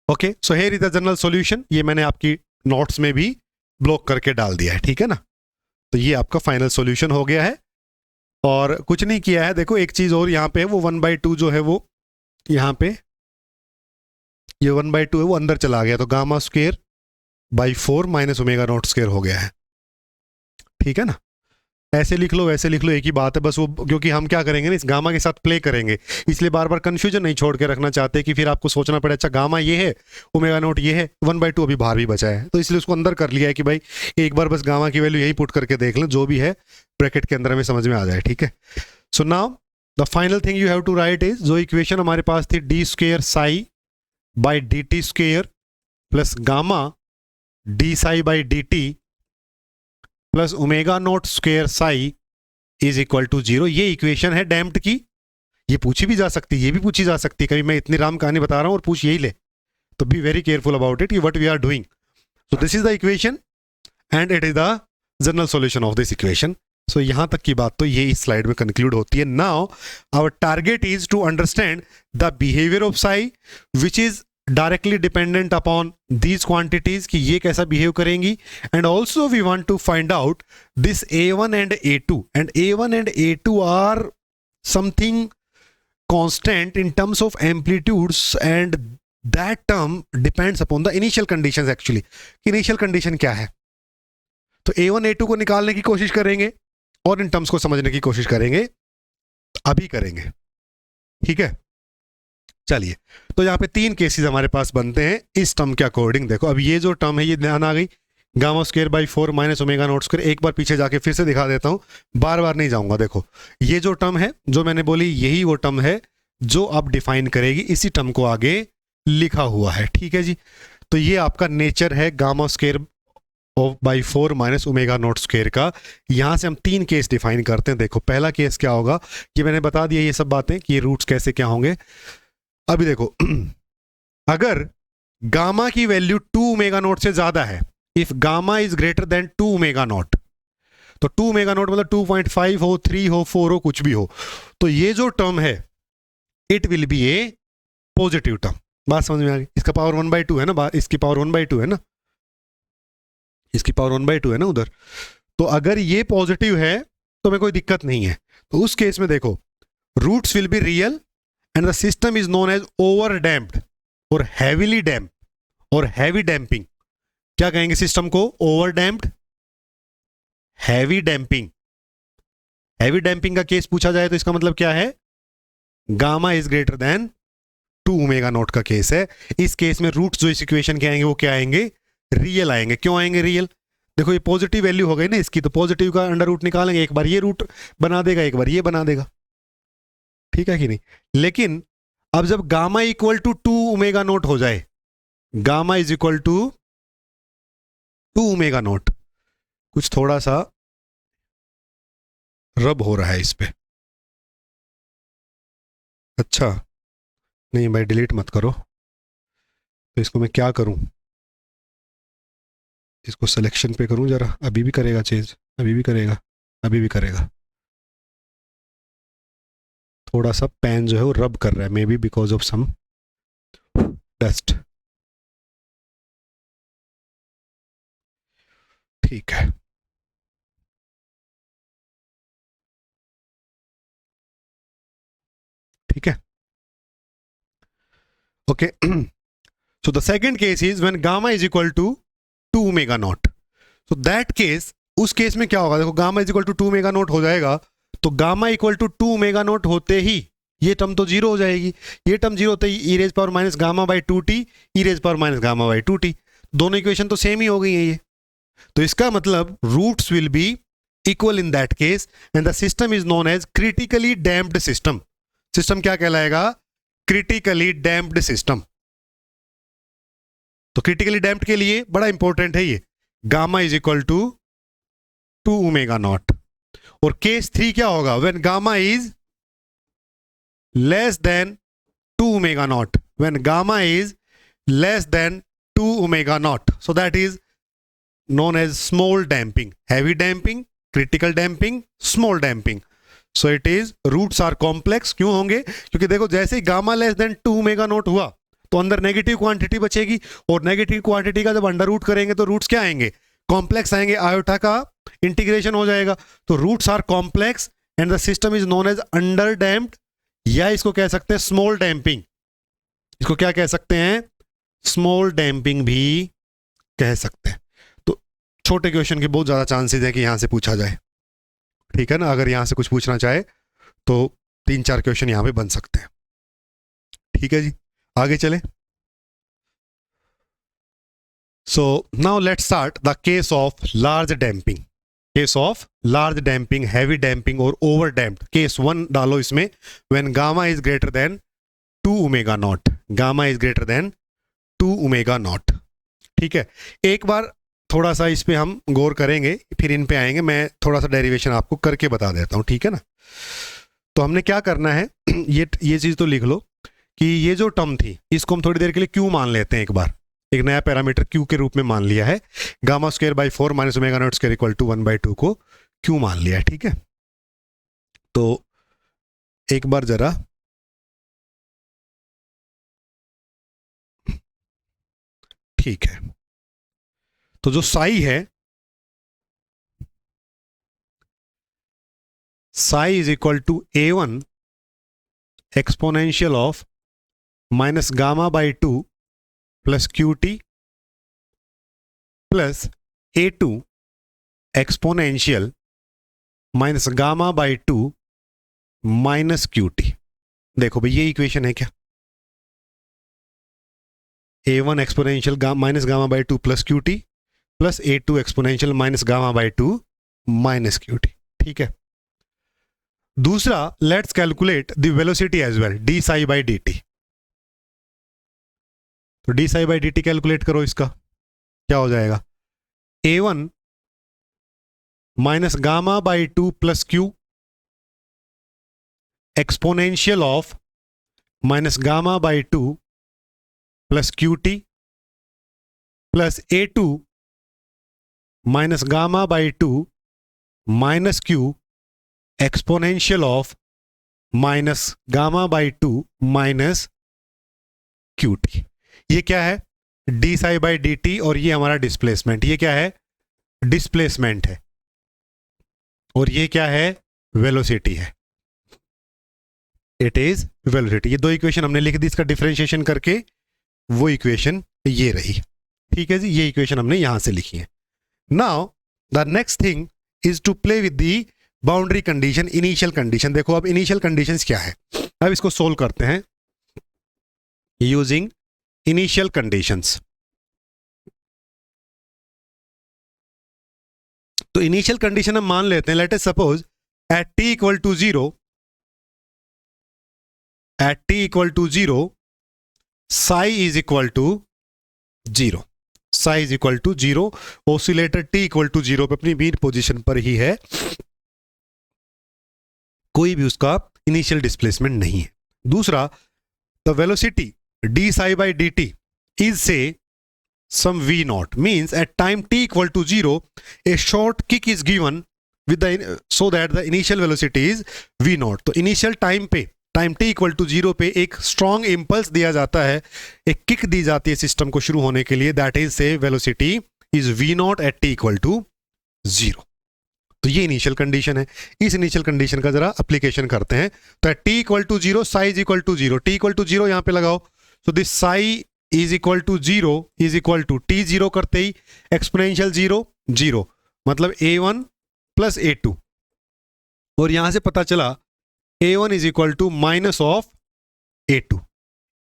Okay, so here is the general solution. ये मैंने आपकी नोट्स में भी ब्लॉक करके डाल दिया है, ठीक है ना? तो ये आपका फाइनल सॉल्यूशन हो गया है, और कुछ नहीं किया है। देखो एक चीज और यहाँ पे, वो 1/2 जो है वो यहाँ पे, ये 1/2 है वो अंदर चला गया, तो gamma square by 4 minus omega naught square हो गया है, ठीक है ना? ऐसे लिख लो वैसे लिख लो, एक ही बात है बस। वो क्योंकि हम क्या करेंगे ना, इस गामा के साथ प्ले करेंगे, इसलिए बार बार कंफ्यूजन नहीं छोड़ के रखना चाहते कि फिर आपको सोचना पड़े अच्छा गामा ये है, ओमेगा नोट ये है, 1/2 अभी बाहर भी बचा है, तो इसलिए उसको अंदर कर लिया है कि भाई एक बार बस गामा की वैल्यू यही पुट करके देख लें, जो भी है ब्रैकेट के अंदर हमें समझ में आ जाए, ठीक है? So now the final thing you have to write is, जो इक्वेशन हमारे पास थी D square psi by D T square plus gamma D psi by D T plus omega naught square psi is equal to 0। ये इक्वेशन है डैम्प्ड की, ये पूछी भी जा सकती है, ये भी पूछी जा सकती है, कभी मैं इतनी राम कहानी बता रहा हूँ और पूछ यही ले, तो be very careful about it, what we are doing. So this is the equation and it is the general solution of this equation. So यहां तक की बात तो ये इस स्लाइड में कंक्लूड होती है. Now our target is to understand the behaviour of psi which is directly dependent upon these quantities, कि ये कैसा बिहेव करेंगी. And also we want to find out this A1 and A2, and A1 and A2 are something constant in terms of amplitudes, and that term depends upon the initial conditions actually. Initial condition क्या है, तो A1 A2 को निकालने की कोशिश करेंगे और इन टर्म्स को समझने की कोशिश करेंगे, अभी करेंगे. ठीक है, चलिए. तो यहाँ पे 3 केसेस हमारे पास बनते हैं इस टर्म के अकॉर्डिंग. देखो अब ये जो टर्म है ये ध्यान आ गई, gamma square by 4 minus omega naught square. एक बार पीछे जाके फिर से दिखा देता हूं, बार बार नहीं जाऊंगा. देखो ये जो टर्म है जो मैंने बोली, यही वो टर्म है जो अब डिफाइन करेगी, इसी टर्म को आगे लिखा हुआ है. ठीक है जी. तो ये आपका नेचर है gamma square of by 4 minus omega naught square का. यहां से हम 3 केस डिफाइन करते हैं. देखो पहला केस क्या होगा, ये मैंने बता दिया ये सब बातें कि ये रूट्स कैसे क्या होंगे. अभी देखो अगर गामा की वैल्यू 2 ओमेगा नॉट से ज्यादा है, if gamma is greater than 2 omega naught, तो 2 ओमेगा नॉट मतलब 2.5 हो, 3 हो, 4 हो, कुछ भी हो, तो ये जो टर्म है it will be A positive term. बात समझ में आ गई. इसका पावर 1/2 है ना, इसकी पावर 1/2 है ना, इसकी पावर 1/2 है ना उधर. तो अगर ये पॉजिटिव है तो मैं कोई दिक्कत नहीं है. तो उस केस में देखो roots will be real and the system is known as over damped और हैवीली डैम्प और हैवी डैम्पिंग. क्या कहेंगे सिस्टम को, over damped, heavy damping. Heavy damping का केस पूछा जाए तो इसका मतलब क्या है, gamma is greater than 2 omega naught का केस है. इस केस में रूट्स जो इस इक्वेशन के आएंगे वो क्या आएंगे, रियल आएंगे. क्यों आएंगे रियल, देखो ये पॉजिटिव वैल्यू हो गई ना इसकी, तो पॉजिटिव का अंडर रूट निकालेंगे, एक बार ये रूट बना देगा, एक बार ये बना देगा. ठीक है कि नहीं. लेकिन अब जब gamma equal to 2 omega naught हो जाए, gamma is equal to 2 omega naught, कुछ थोड़ा सा रब हो रहा है इस पे. अच्छा नहीं भाई डिलीट मत करो. तो इसको मैं क्या करूं, इसको सिलेक्शन पे करूं जरा, अभी भी करेगा चेंज, अभी भी करेगा, अभी भी करेगा. थोड़ा सा पेन जो है वो रब कर रहा है, may be because of some dust. ठीक है, ठीक है, okay. So the second case is when gamma is equal to 2 omega naught. So that case, उस केस में क्या होगा, देखो gamma is equal to 2 omega naught हो जाएगा, तो gamma equal to 2 omega naught होते ही ये टर्म तो जीरो हो जाएगी. ये टर्म जीरो होते ही E raise power minus gamma by 2t, E raise power minus gamma by 2t, दोनों इक्वेशन तो सेम ही हो गई है ये. तो इसका मतलब roots will be equal in that case and the system is known as critically damped system. System क्या कहलाएगा, क्रिटिकली डैम्प्ड सिस्टम. तो क्रिटिकली डैम्प्ड के लिए बड़ा इंपॉर्टेंट है ये, gamma is equal to 2 omega naught. और केस 3 क्या होगा, when gamma is less than 2 omega naught, when gamma is less than 2 omega naught. So that is known as small damping, heavy damping, critical damping, small damping. So it is roots are complex. क्यों होंगे, क्योंकि देखो जैसे ही gamma less than 2 omega not हुआ तो अंदर नेगेटिव क्वांटिटी बचेगी, और नेगेटिव क्वांटिटी का जब अंडर रूट करेंगे तो रूट्स क्या आएंगे, कॉम्प्लेक्स आएंगे, आयोटा का इंटीग्रेशन हो जाएगा. तो roots are complex and the system is known as under damped, या इसको कह सकते हैं स्मॉल डैम्पिंग. इसको क्या कह सकते हैं, स्मॉल डैम्पिंग भी कह सकते हैं. छोटे क्वेश्चन के बहुत ज़्यादा चांसेस है कि यहाँ से पूछा जाए. ठीक है ना, अगर यहाँ से कुछ पूछना चाहे तो 3-4 क्वेश्चन यहाँ पे बन सकते हैं. ठीक है जी, आगे चले. सो now let's start the case of large damping. Case of large damping, heavy damping और ओवर डैम्प्ड. केस 1 डालो इसमें, when gamma is greater than 2 omega naught, gamma is greater than 2 omega not. ठीक है, एक बार थोड़ा सा इस पे हम गौर करेंगे, फिर इन पे आएंगे. मैं थोड़ा सा डेरिवेशन आपको करके बता देता हूं, ठीक है ना. तो हमने क्या करना है ये चीज़ तो लिख लो कि ये जो टर्म थी इसको हम थोड़ी देर के लिए क्यू मान लेते हैं। एक बार एक नया पैरामीटर क्यू के रूप में मान लिया है। Gamma square by 4 minus omega naught square equal to 1/2 को क्यू मान लिया है। ठीक है, तो एक बार जरा ठीक है, तो जो साई है, psi is equal to A1 exponential of minus gamma by 2 plus QT plus A2 exponential minus gamma by 2 minus QT। देखो भाई ये इक्वेशन है क्या, A1 exponential minus gamma by 2 plus QT plus A2 exponential minus gamma by 2 minus QT। ठीक है, दूसरा let's calculate the velocity as well, D psi by D T. तो D psi by D T calculate करो, इसका क्या हो जाएगा, A1 minus gamma by 2 plus Q exponential of minus gamma by 2 plus QT plus A2 minus gamma by 2 minus Q exponential of minus gamma by 2 minus QT। ये क्या है, d psi by D T, और ये हमारा डिस्प्लेसमेंट। ये क्या है, डिस्प्लेसमेंट है, और ये क्या है, वेलोसिटी है। It is velocity. ये दो इक्वेशन हमने लिख दी, इसका डिफरेंशिएशन करके वो इक्वेशन ये रही। ठीक है जी, ये इक्वेशन हमने यहां से लिखी है। Now the next thing is to play with the boundary condition, initial condition. देखो अब इनिशियल कंडीशंस क्या है, अब इसको सोल्व करते हैं यूजिंग इनिशियल कंडीशंस। तो इनिशियल कंडीशन हम मान लेते हैं, let us suppose at t equal to 0, at t equal to 0 psi is equal to 0, psi is equal to 0। Oscillator t equal to 0 पे अपनी मीन पोजीशन पर ही है, कोई भी उसका इनिशियल डिस्प्लेसमेंट नहीं है। दूसरा, the velocity D psi by D T is से some v naught, means at time t equal to 0 a short kick is given with the so that the initial velocity is v naught। तो initial time पे, टाइम t इक्वल टू 0 पे एक स्ट्रॉन्ग इंपल्स दिया जाता है, एक किक दी जाती है सिस्टम को शुरू होने के लिए, दैट इज से velocity is v naught at t equal to 0। तो ये इनिशियल कंडीशन है। इस इनिशियल कंडीशन का जरा एप्लीकेशन करते हैं। तो at t equal to 0 psi is equal to 0, t equal to 0 यहां पे लगाओ। So this psi is equal to 0 is equal to t 0 करते ही एक्सपोनेंशियल 0 0, मतलब a1 प्लस a2, और यहां से पता चला a1 is equal to minus of a2,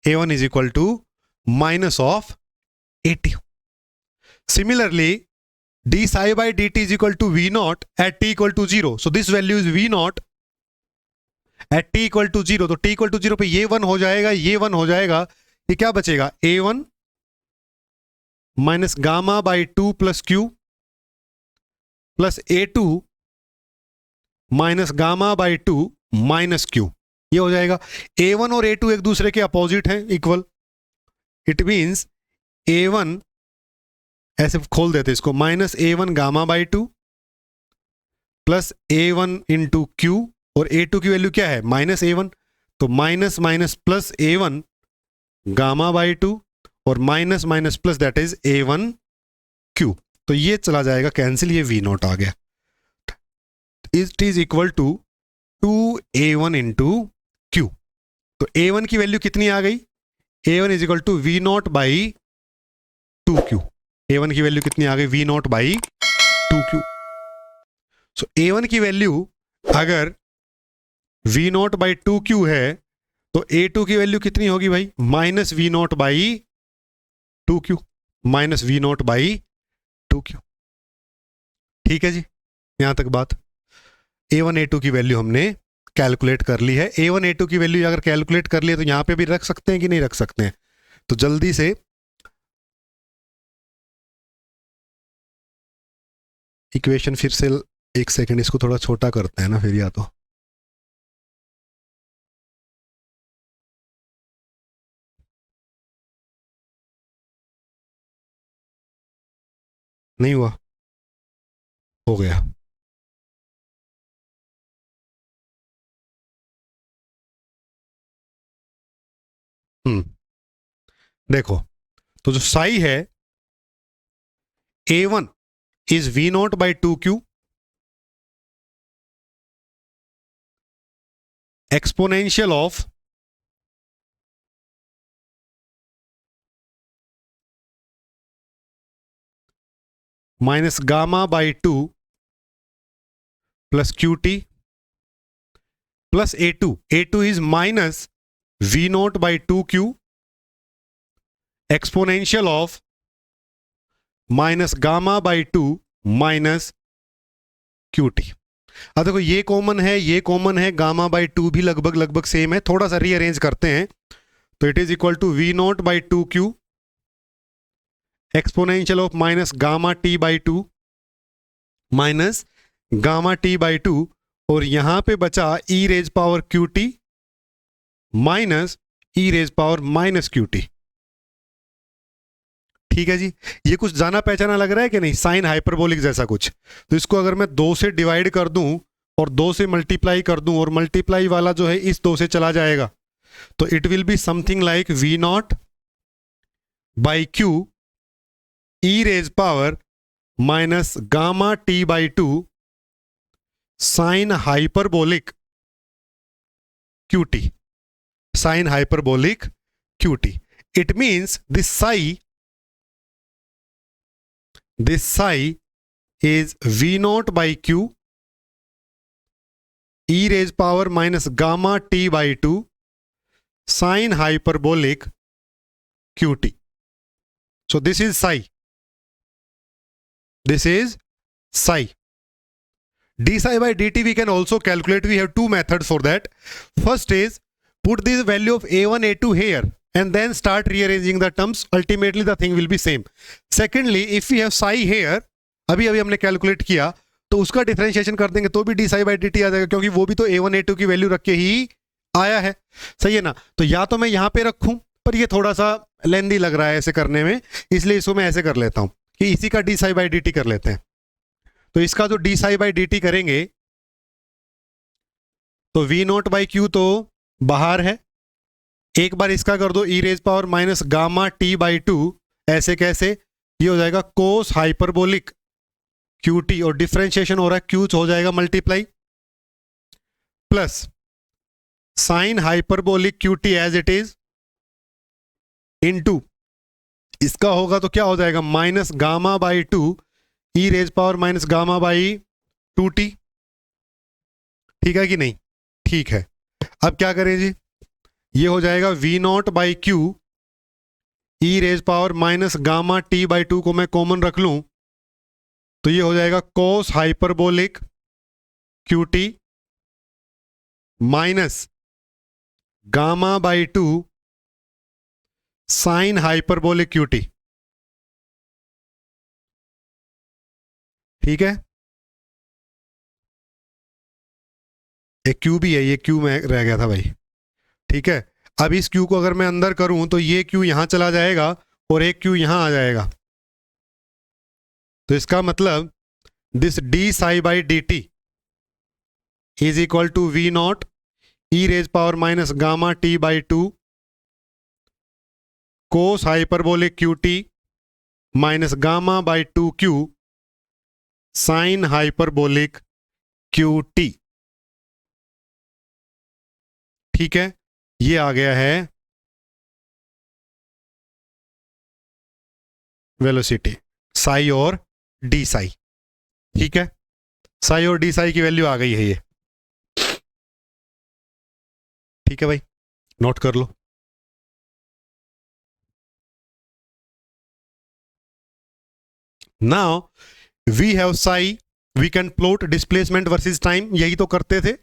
a1 is equal to minus of a2। Similarly d psi by dt is equal to v naught at t equal to 0, so this value is v naught at t equal to 0। तो t equal to 0 पे ये 1 हो जाएगा, ये 1 हो जाएगा, ये क्या बचेगा, a1 minus gamma by 2 plus q plus a2 minus gamma by 2 minus q, ये हो जाएगा। a1 और a2 एक दूसरे के अपोजिट हैं, इक्वल, इट मीन्स a1, ऐसे खोल देते इसको, minus a1 gamma by 2 plus a1 into Q, और a2 की वैल्यू क्या है, माइनस a1, तो minus minus plus a1 gamma by 2 और minus minus plus that is a1 q। तो ये चला जाएगा कैंसिल, ये v नॉट आ गया। It is equal to 2a1 into q. तो a1 की वैल्यू कितनी आ गई, a1 is equal to v naught by 2q। a1 की वैल्यू कितनी आ गई, v naught by 2q। So a1 की वैल्यू अगर v नॉट बाई 2q है, तो a2 की वैल्यू कितनी होगी भाई, minus v naught by 2q, minus v naught by 2q। ठीक है जी, यहां तक बात। a1 a2 की वैल्यू हमने कैलकुलेट कर ली है। a1 a2 की वैल्यू अगर कैलकुलेट कर ली है तो यहां पे भी रख सकते हैं कि नहीं रख सकते हैं, तो जल्दी से इक्वेशन फिर से, एक सेकंड इसको थोड़ा छोटा करते हैं ना फिर, या तो नहीं हुआ, हो गया। देखो, तो जो साई है A1 is V0 by 2Q exponential of minus gamma by 2 plus QT plus A2. A2 is minus V0 by 2Q exponential of minus gamma by 2 minus QT. अब देखो ये कॉमन है, ये कॉमन है, गामा बाई 2 भी लगभग लगभग सेम है, थोड़ा सा रीअरेंज करते हैं तो it is equal to V0 by 2Q exponential of minus gamma T by 2 minus gamma T by 2 और यहां पे बचा E raise power Q T minus E raise power minus Q T. ठीक है जी, ये कुछ जाना पहचाना लग रहा है कि नहीं, साइन हाइपरबोलिक जैसा कुछ। तो इसको अगर मैं 2 से डिवाइड कर दूं और 2 से मल्टीप्लाई कर दूं और मल्टीप्लाई वाला जो है इस 2 से चला जाएगा तो it will be something like V0 by q e raise power minus gamma T by 2 sine hyperbolic Q t, sine hyperbolic Q t. It means this psi is V0 by Q e raised power minus gamma t by 2 sine hyperbolic QT. So this is psi. This is psi. D psi by dt we can also calculate. We have two methods for that. First is put the value of A1, A2 here and then start rearranging the terms. Ultimately the thing will be same. Secondly, if we have psi here, अभी हमने कैलकुलेट किया तो उसका डिफरेंशिएशन कर देंगे तो भी D psi by D T आ जाएगा, क्योंकि वो भी तो A1 A2 की वैल्यू रख के ही आया है। सही है ना, तो या तो मैं यहां पे रखूं, पर ये थोड़ा सा लेंदी लग रहा है ऐसे करने में, इसलिए इसको मैं ऐसे कर लेता हूं कि इसी का D psi by D t कर लेते हैं। तो इसका जो D psi by D T करेंगे तो V0 बाई क्यू तो बाहर है, एक बार इसका कर दो E raise power minus gamma T by 2, ऐसे कैसे, ये हो जाएगा कोस हाइपरबोलिक क्यू टी और डिफरेंशिएशन हो रहा है क्यू हो जाएगा multiply plus sine hyperbolic Q T as it is into इसका होगा तो क्या हो जाएगा minus gamma by 2 E raise power minus gamma by 2t। ठीक है कि नहीं, ठीक है। अब क्या करें जी, ये हो जाएगा V0 by q e raise power minus gamma T by 2 को मैं कॉमन रख लूं तो ये हो जाएगा cos hyperbolic Q T minus gamma by 2 sine hyperbolic Q T. ठीक है, एक क्यू भी है, ये क्यू में रह गया था भाई। ठीक है, अब इस क्यू को अगर मैं अंदर करूं तो ये क्यू यहां चला जाएगा और एक क्यू यहां आ जाएगा, तो इसका मतलब this d psi by D T is equal to V0 e raise power minus gamma T by 2 cos hyperbolic Q T minus gamma by 2Q sine hyperbolic Q T. ठीक है, ये आ गया है वेलोसिटी साई और डी साई। ठीक है, साई और डी साई की वैल्यू आ गई है ये। ठीक है भाई, नोट कर लो। Now we have psi, we can plot displacement versus time, यही तो करते थे,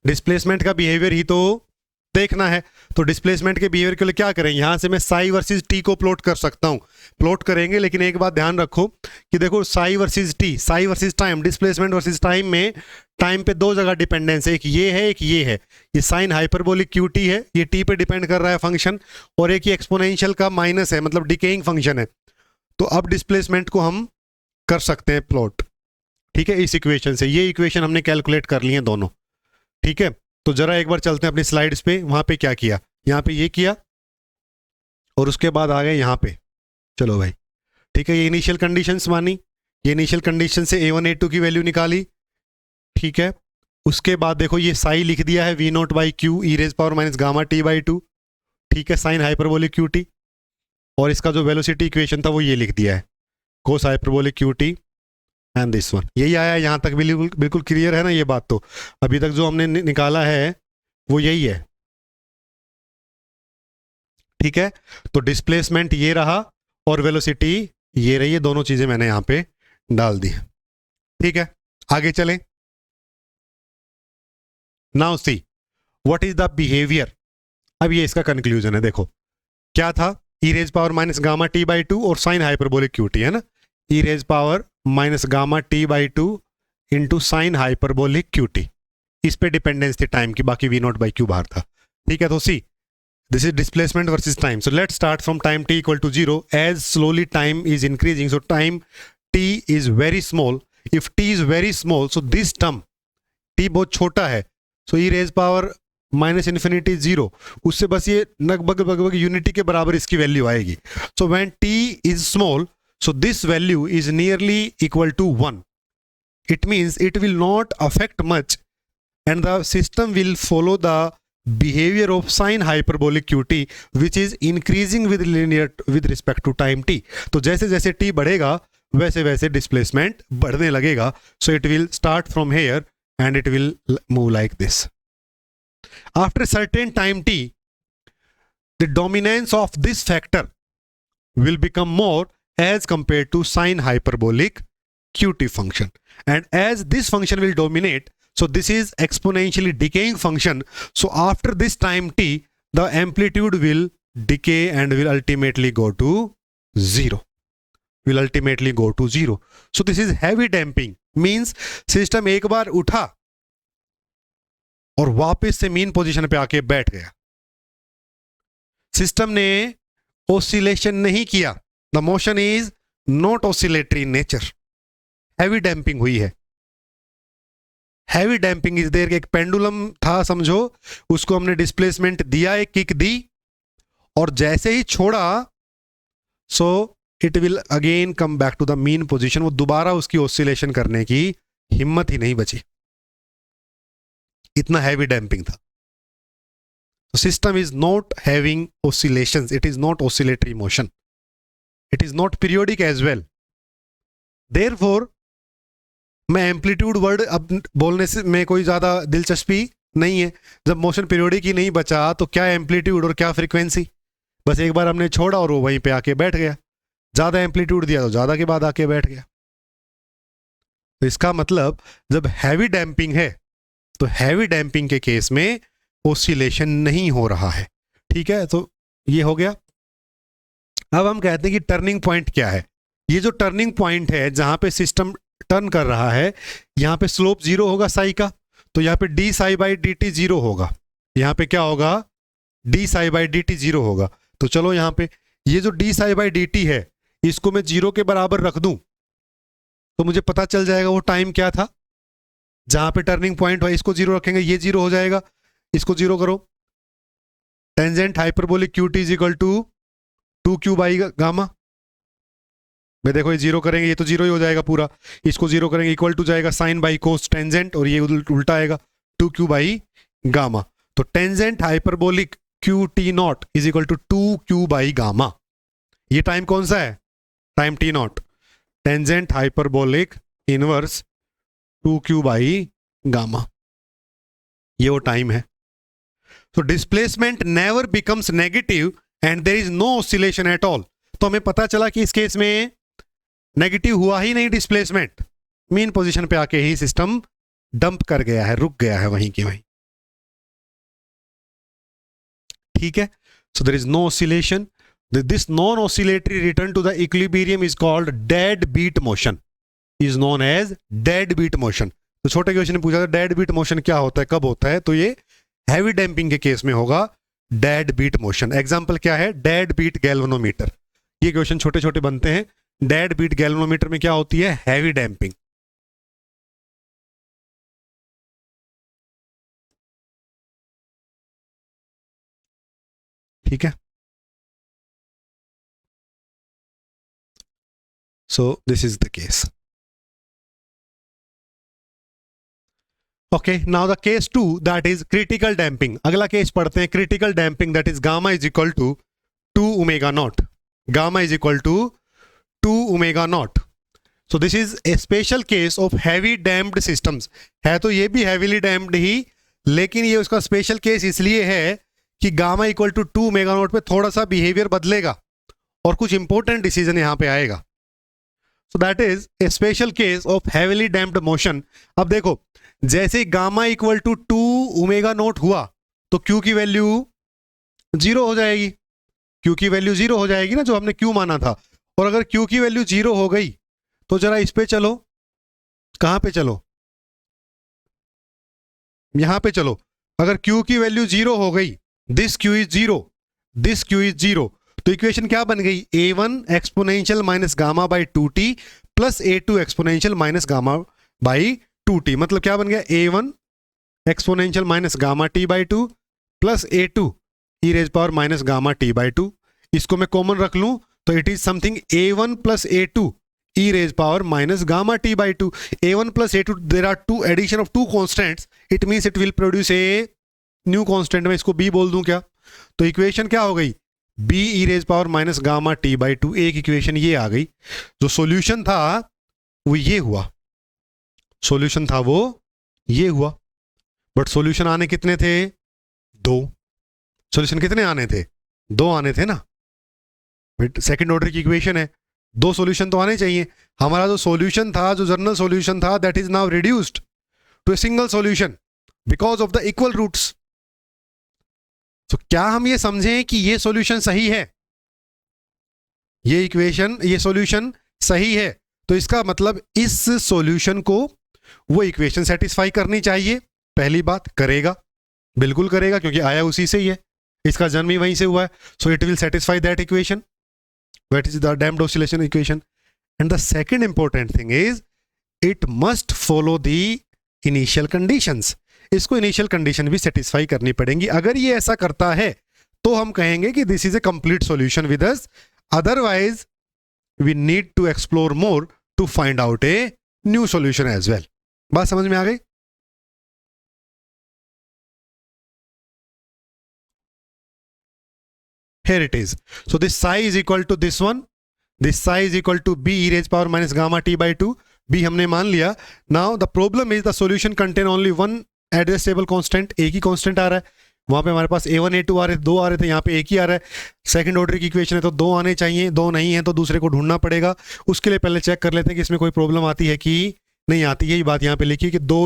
डिस्प्लेसमेंट का बिहेवियर ही तो देखना है। तो डिस्प्लेसमेंट के बिहेवियर के लिए क्या करें, यहां से मैं साई वर्सेस टी को प्लॉट कर सकता हूं, प्लॉट करेंगे, लेकिन एक बात ध्यान रखो कि देखो Sai versus T, Sai versus time, displacement versus time में टाइम पे दो जगह डिपेंडेंस है, एक ये है एक ये है, ये साइन हाइपरबोलिक क्यू टी है, ये टी पे डिपेंड कर रहा है फंक्शन, और एक ये एक्सपोनेंशियल का माइनस है, मतलब डिकेइंग फंक्शन है। तो अब डिस्प्लेसमेंट को हम कर सकते हैं प्लॉट, ठीक है, इस इक्वेशन से। ये इक्वेशन हमने कैलकुलेट कर ली है दोनों, ठीक है। तो जरा एक बार चलते हैं अपनी स्लाइड्स पे, वहां पे क्या किया, यहाँ पे ये किया और उसके बाद आ गए यहाँ पे। चलो भाई, ठीक है, ये इनिशियल कंडीशंस मानी, ये इनिशियल कंडीशन से A1 A2 की वैल्यू निकाली, ठीक है। उसके बाद देखो ये साई लिख दिया है V0 by q e raise power minus gamma T by 2, ठीक है, साइन हाइपरबोलिक क्यू टी। और इसका जो वेलोसिटी इक्वेशन था वो ये लिख दिया है, cos hyperbolic Q T and this one. यही आया, यहाँ तक बिल्कुल बिल्कुल क्लियर है ना ये बात। तो अभी तक जो हमने निकाला है वो यही है, ठीक है। तो डिस्प्लेसमेंट ये रहा और वेलोसिटी ये रही है, दोनों चीजें मैंने यहाँ पे डाल दी, ठीक है। आगे चलें। Now see what is the behaviour. अब ये इसका कंक्लूजन है, देखो क्या था, e raise power minus gamma T by 2 और साइन हाइपरबोलिक क्यू टी, है ना, e raise power minus gamma T by 2 into sine hyperbolic Q t. इस पे डिपेंडेंस थी टाइम की, बाकी V0 बाई क्यू बाहर था, ठीक है। तो सी this is displacement versus time. So let's start from time t equal to 0. As slowly time is increasing, so time t is very small. If t is very small, so this term t बहुत छोटा है, so e raise power minus infinity 0, उससे बस ये लगभग यूनिटी के बराबर इसकी वैल्यू आएगी। So when t is small, so this value is nearly equal to 1. It means it will not affect much and the system will follow the behavior of sine hyperbolic qt which is increasing with linear with respect to time t. तो जैसे जैसे t बढ़ेगा वैसे वैसे डिस्प्लेसमेंट बढ़ने लगेगा। So it will start from here and it will move like this. After certain time t, the dominance of this factor will become more as compared to sine hyperbolic qt function, and as this function will dominate, so this is exponentially decaying function. So after this time t, the amplitude will decay and will ultimately go to 0. Will ultimately go to 0. So this is heavy damping. Means system एक बार उठा और वापस से मीन पोजीशन पे आके बैठ गया। सिस्टम ने ऑसिलेशन नहीं किया। The motion is not oscillatory in nature. Heavy damping हुई है। हैवी डैम्पिंग इज देयर, एक पेंडुलम था समझो, उसको हमने डिस्प्लेसमेंट दिया, एक किक दी और जैसे ही छोड़ा, so it will again come back to the mean position. वो दोबारा उसकी ऑसिलेशन करने की हिम्मत ही नहीं बची, इतना हैवी डैम्पिंग था। System is not having oscillations, it is not oscillatory motion, it is not periodic as well. Therefore मैं एम्पलीट्यूड वर्ड अब बोलने से में कोई ज़्यादा दिलचस्पी नहीं है। जब मोशन पीरियोडिक ही नहीं बचा तो क्या एम्पलीट्यूड और क्या फ्रीक्वेंसी, बस एक बार हमने छोड़ा और वो वहीं पे आके बैठ गया। ज़्यादा एम्पलीट्यूड दिया तो ज़्यादा के बाद आके बैठ गया। तो इसका मतलब जब हैवी डैम्पिंग है तो हैवी डैम्पिंग के केस में ऑसिलेशन नहीं हो रहा है, ठीक है। तो ये हो गया। अब हम कहते हैं कि टर्निंग पॉइंट क्या है। ये जो टर्निंग पॉइंट है जहाँ पे सिस्टम टर्न कर रहा है, यहाँ पे स्लोप 0 होगा साई का, तो यहाँ पे d psi by D T 0 होगा। यहाँ पे क्या होगा, d psi by D T 0 होगा। तो चलो यहाँ पे ये जो D psi by D T है इसको मैं 0 के बराबर रख दूं तो मुझे पता चल जाएगा वो टाइम क्या था जहाँ पे टर्निंग पॉइंट है। इसको 0 रखेंगे, ये 0 हो जाएगा, इसको 0 करो। Tangent hyperbolic Q t is equal to 2q by gamma. मैं देखो ये 0 करेंगे, ये तो 0 ही हो जाएगा पूरा। इसको 0 करेंगे, इक्वल टू जाएगा साइन बाई कोस टेंजेंट, और ये उल्टा आएगा 2q बाई गामा। तो tangent hyperbolic Q t not is equal to 2q by gamma. ये टाइम कौन सा है, time t naught. Tangent hyperbolic inverse 2q by gamma, ये वो टाइम है। तो displacement never becomes negative and there is no oscillation at all. तो हमें पता चला कि इस केस में नेगेटिव हुआ ही नहीं डिस्प्लेसमेंट, मीन पोजीशन पे आके ही सिस्टम डंप कर गया है, रुक गया है वहीं की वहीं, ठीक है। So there is no oscillation. This non oscillatory return to the equilibrium is called dead beat motion, is known as dead beat motion. तो छोटे क्वेश्चन ने पूछा था डेड बीट मोशन क्या होता है, कब होता है, तो ये हैवी डैम्पिंग के केस में होगा डेड बीट मोशन। एग्जांपल क्या है, डेड बीट गैल्वेनोमीटर। ये क्वेश्चन छोटे छोटे बनते हैं, डेड बीट गैल्वेनोमीटर में क्या होती है, हैवी डैम्पिंग। ठीक है, so this is the case. Okay, now the case 2 that is critical damping. अगला केस पढ़ते हैं, critical damping, that is gamma is equal to 2 omega naught. Gamma is equal to 2 omega naught. So this is a special case of heavy damped systems. है तो ये भी हैवीली डैम्प्ड ही, लेकिन ये उसका स्पेशल केस इसलिए है कि gamma equal to 2 omega naught पे थोड़ा सा बिहेवियर बदलेगा और कुछ इंपॉर्टेंट डिसीजन यहां पे आएगा। So that is a special case of heavily damped motion. अब देखो, जैसे gamma equal to 2 omega not हुआ तो क्यू की वैल्यू 0 हो जाएगी। क्यू की वैल्यू 0 हो जाएगी ना, जो हमने क्यू माना था। और अगर क्यू की वैल्यू 0 हो गई तो जरा इस पे चलो, कहां पे चलो, यहां पे चलो। अगर क्यू की वैल्यू 0 हो गई, this q is 0, this q is 0, तो इक्वेशन क्या बन गई, a1 exponential minus gamma by 2t plus a2 exponential minus gamma by 2t। मतलब क्या बन गया, a1 exponential minus gamma t by 2 plus a2 e raise power minus gamma t by 2। इसको मैं कॉमन रख लूं तो it is something a1 plus a2 e raised power minus gamma t by 2. a1 plus a2, there are two addition of two constants, it means it will produce a new constant। मैं इसको b बोल दूं क्या, तो इक्वेशन क्या हो गई, b e raised power minus gamma t by 2। एक इक्वेशन ये आ गई। जो सॉल्यूशन था वो ये हुआ, सॉल्यूशन था वो ये हुआ। बट सॉल्यूशन आने कितने थे, 2। सॉल्यूशन कितने आने थे, 2 आने थे ना। सेकंड ऑर्डर की इक्वेशन है, 2 सॉल्यूशन तो आने चाहिए। हमारा जो सॉल्यूशन था, जो जनरल सॉल्यूशन था, that is now reduced to a single solution because of the equal roots. तो क्या हम ये समझें कि ये सॉल्यूशन सही है, ये इक्वेशन, ये सॉल्यूशन सही है, तो इसका मतलब इस सॉल्यूशन को वो इक्वेशन सेटिस्फाई करनी चाहिए। पहली बात, करेगा, बिल्कुल करेगा, क्योंकि आया उसी से ही है, इसका जन्म ही वहीं से हुआ है। सो it will satisfy that equation, that is the damped oscillation equation। and the second important thing is it must follow the initial conditions। इसको initial condition भी satisfy करनी पड़ेंगी। अगर ये ऐसा करता है तो हम कहेंगे कि this is a complete solution with us, otherwise we need to explore more to find out a new solution as well। बात समझ में आ गई। Here it is, so this psi is equal to this one, this psi is equal to b e raised power minus gamma t by 2। b हमने मान लिया। now the problem is the solution contain only one adjustable constant, एक ही constant आ रहा है। वहां पे हमारे पास a1 a2 आ रहे थे, 2 आ रहे थे, यहाँ पे एक ही आ रहा है। सेकंड ऑर्डर की इक्वेशन है तो 2 आने चाहिए, 2 नहीं है तो दूसरे को ढूंढना पड़ेगा। उसके लिए पहले चेक कर लेते हैं कि इसमें कोई प्रॉब्लम आती है कि नहीं आती है। ये बात यहाँ पे लिखी है कि 2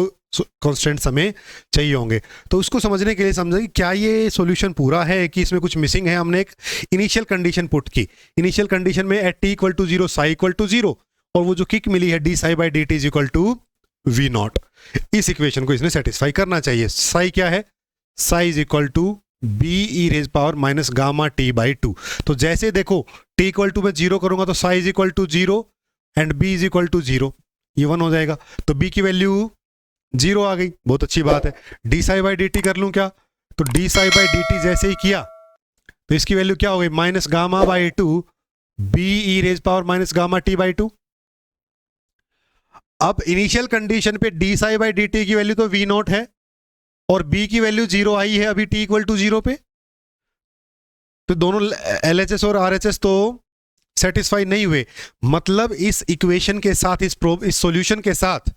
कॉन्स्टेंट्स हमें चाहिए होंगे। तो उसको समझने के लिए समझे कि क्या ये सॉल्यूशन पूरा है कि इसमें कुछ मिसिंग है। हमने एक इनिशियल कंडीशन पुट की, इनिशियल कंडीशन में at t equal to 0 psi equal to 0, और वो जो किक मिली है d psi by D T is equal to v naught. इस इक्वेशन को इसने सेटिस्फाई करना चाहिए। साई क्या है, psi is equal to b e raise power minus gamma T by 2। तो जैसे देखो t इक्वल टू में 0 करूंगा तो psi is equal to 0 and b is equal to 0, ये 1 हो जाएगा। तो b की वैल्यू 0 आ गई, बहुत अच्छी बात है। D psi by D t कर लूं क्या, तो D psi by D t जैसे ही किया तो इसकी वैल्यू क्या हो गई, minus gamma by 2 b e raise power minus gamma T by 2। अब इनिशियल कंडीशन पे d psi by D t की वैल्यू तो वी नॉट है और b की वैल्यू 0 आई है अभी t इक्वल टू 0 पे। तो दोनों LHS और RHS तो सेटिस्फाई नहीं हुए। मतलब इस इक्वेशन के साथ, इस सॉल्यूशन के साथ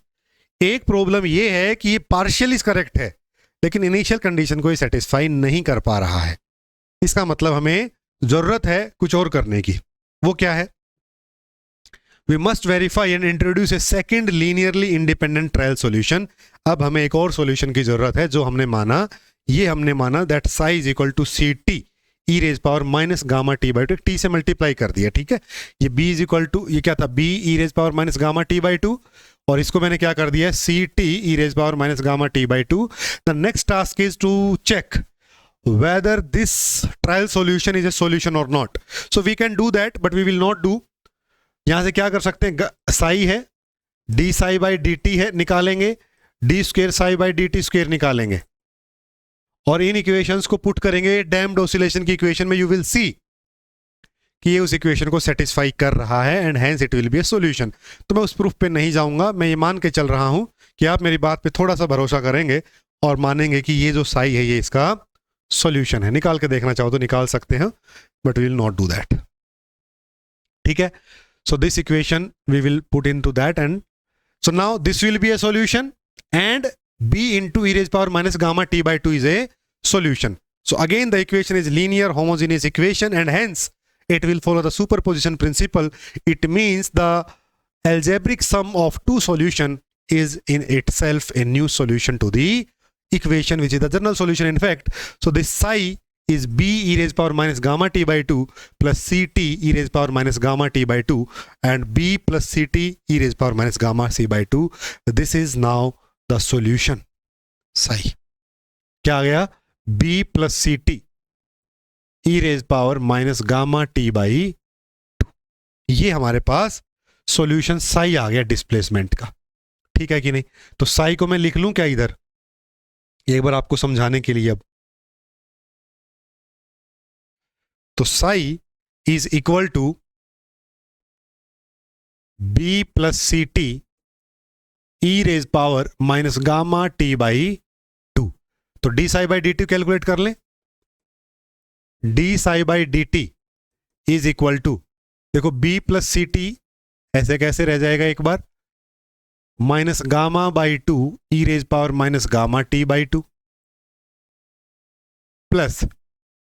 एक प्रॉब्लम ये है कि ये पार्शियली करेक्ट है लेकिन इनिशियल कंडीशन को ये सेटिस्फाई नहीं कर पा रहा है। इसका मतलब हमें जरूरत है कुछ और करने की। वो क्या है, we must verify and introduce a second linearly independent trial solution. अब हमें एक और सॉल्यूशन की जरूरत है। जो हमने माना, ये हमने माना that psi is equal to c t e raise power minus gamma T by 2, t से मल्टीप्लाई कर दिया, ठीक है। ये b इज इक्वल टू, ये क्या था, b e raise power minus gamma T by 2, और इसको मैंने क्या कर दिया, c t e raise power minus gamma T by 2। The next task is to check whether this trial solution is a solution or not. So we can do that, but we will not do. यहां से क्या कर सकते हैं, साई है, d psi by D T है, निकालेंगे, D square psi by D T square निकालेंगे, और इन इक्वेशंस को पुट करेंगे डैम्प्ड ऑसिलेशन की इक्वेशन में, यू विल सी कि ये उस इक्वेशन को सेटिस्फाई कर रहा है and hence it will be a solution. तो मैं उस प्रूफ पे नहीं जाऊंगा, मैं ये मान के चल रहा हूं कि आप मेरी बात पे थोड़ा सा भरोसा करेंगे और मानेंगे कि ये जो साई है ये इसका सॉल्यूशन है। निकाल के देखना चाहो तो निकाल सकते हैं, but we will not do that. ठीक है, so this equation we will put into that, and so now this will be a solution and b into e raised power minus gamma t by 2 is a solution. So again the equation is linear homogeneous equation and hence it will follow the superposition principle. It means the algebraic sum of two solution is in itself a new solution to the equation which is the general solution in fact. So this psi is b e raised power minus gamma t by 2 plus ct e raised power minus gamma t by 2 and b plus ct e raised power minus gamma c by 2. This is now the solution. सही क्या आ गया, b plus c t e raise power minus gamma T by 2, ये हमारे पास सॉल्यूशन साई आ गया डिस्प्लेसमेंट का। ठीक है कि नहीं, तो साई को मैं लिख लूं क्या इधर, एक बार आपको समझाने के लिए। अब तो psi is equal to b plus c t e raise power minus gamma T by 2। तो D psi by D T calculate कर लें, d psi by D T is equal to, देखो b प्लस सी टी ऐसे कैसे रह जाएगा एक बार, minus gamma by 2 E raise power minus gamma T by 2 plus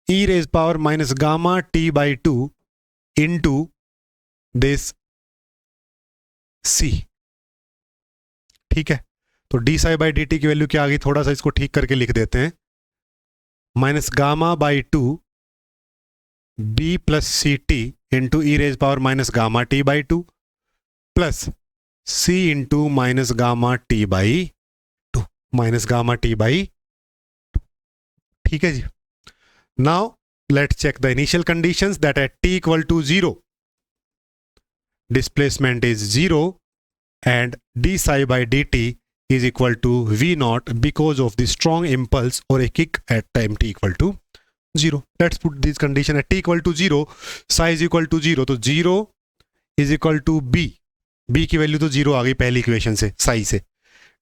e raise power minus gamma T by 2 into this सी। ठीक है, तो D psi by D t की वैल्यू क्या आ गई, थोड़ा सा इसको ठीक करके लिख देते हैं, minus gamma by 2 b plus c t into e raise power minus gamma T by 2 plus c into minus gamma T by 2 minus gamma T by 2। ठीक है जी, now let's check the initial conditions that at t equal to 0 displacement is 0 and d psi by dt is equal to v naught because of the strong impulse or a kick at time t equal to 0. Let's put this condition at t equal to 0, psi is equal to 0, तो 0 is equal to b, b की वैल्यू तो 0 आ गई पहली इक्वेशन से psi से,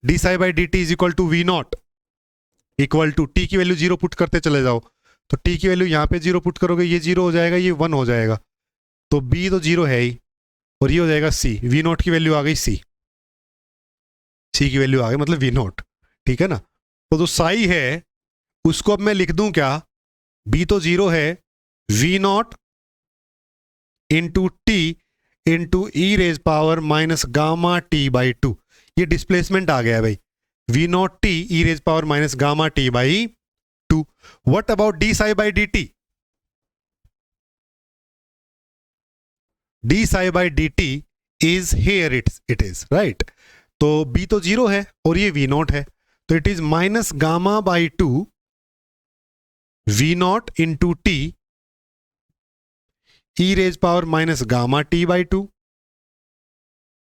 d psi by dt is equal to v naught equal to t की वैल्यू 0 पुट करते चले जाओ, तो t की वैल्यू यहाँ पे 0 पुट करोगे, ये 0 हो जाएगा, ये 1 हो जाएगा, तो b तो 0 है ही, और ये हो जाएगा c, v नॉट की वैल्यू आ गई c की वैल्यू आ गई मतलब v नॉट। ठीक है ना, तो जो साई है उसको अब मैं लिख दूं क्या, b तो 0 है, v naught into t into e raise power minus gamma T by 2, ये डिस्प्लेसमेंट आ गया भाई, v naught t e raise power minus gamma T by 2। What about d psi by D t, d psi by D T is here, it is right, तो b तो 0 है और ये v नॉट है, तो it is minus gamma by 2 v naught into t e raise power minus gamma T by 2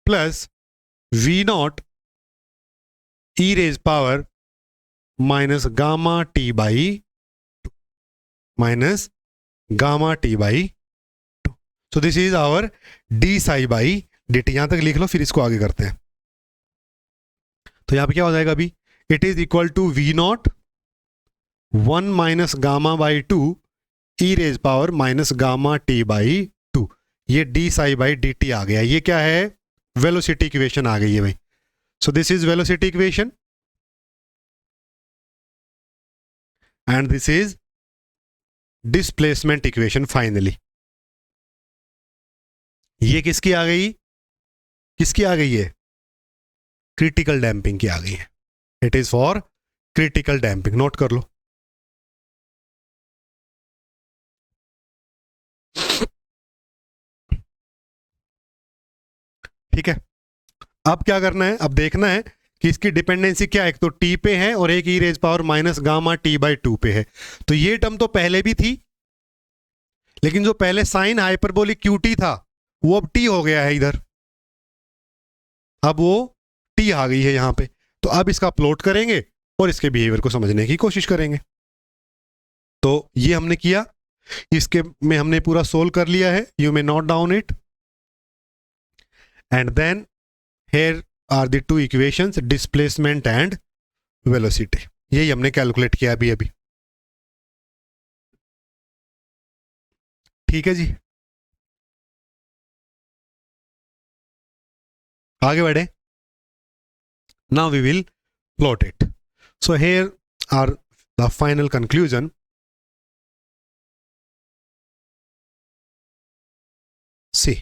plus v naught e raise power minus gamma T by 2 minus gamma T by. So this is our d psi by dt, यहां तक लिख लो फिर इसको आगे करते हैं। तो यहां पे क्या हो जाएगा अभी, it is equal to v naught 1 minus gamma by 2 E raise power minus gamma T by 2, ये d psi बाई dt आ गया, ये क्या है, वेलोसिटी इक्वेशन आ गई है भाई। सो this is velocity equation and this is displacement equation finally. ये किसकी आ गई, किसकी आ गई है, क्रिटिकल डैम्पिंग की आ गई है, it is for critical damping, note कर लो। ठीक है, अब क्या करना है, अब देखना है कि इसकी डिपेंडेंसी क्या है, एक तो टी पे है और एक e raise power minus gamma T by 2 पे है। तो ये टर्म तो पहले भी थी, लेकिन जो पहले साइन हाइपरबोलिक क्यूटी था वो अब टी हो गया है इधर, अब वो टी आ गई है यहाँ पे। तो अब इसका प्लॉट करेंगे और इसके बिहेवियर को समझने की कोशिश करेंगे। तो ये हमने किया, इसके में हमने पूरा सोल्व कर लिया है। You may note down it and then here are the two equations, displacement and velocity. यही हमने कैलकुलेट किया अभी अभी। ठीक है जी, आगे बढ़े। Now we will plot it. So here are the final conclusion. See,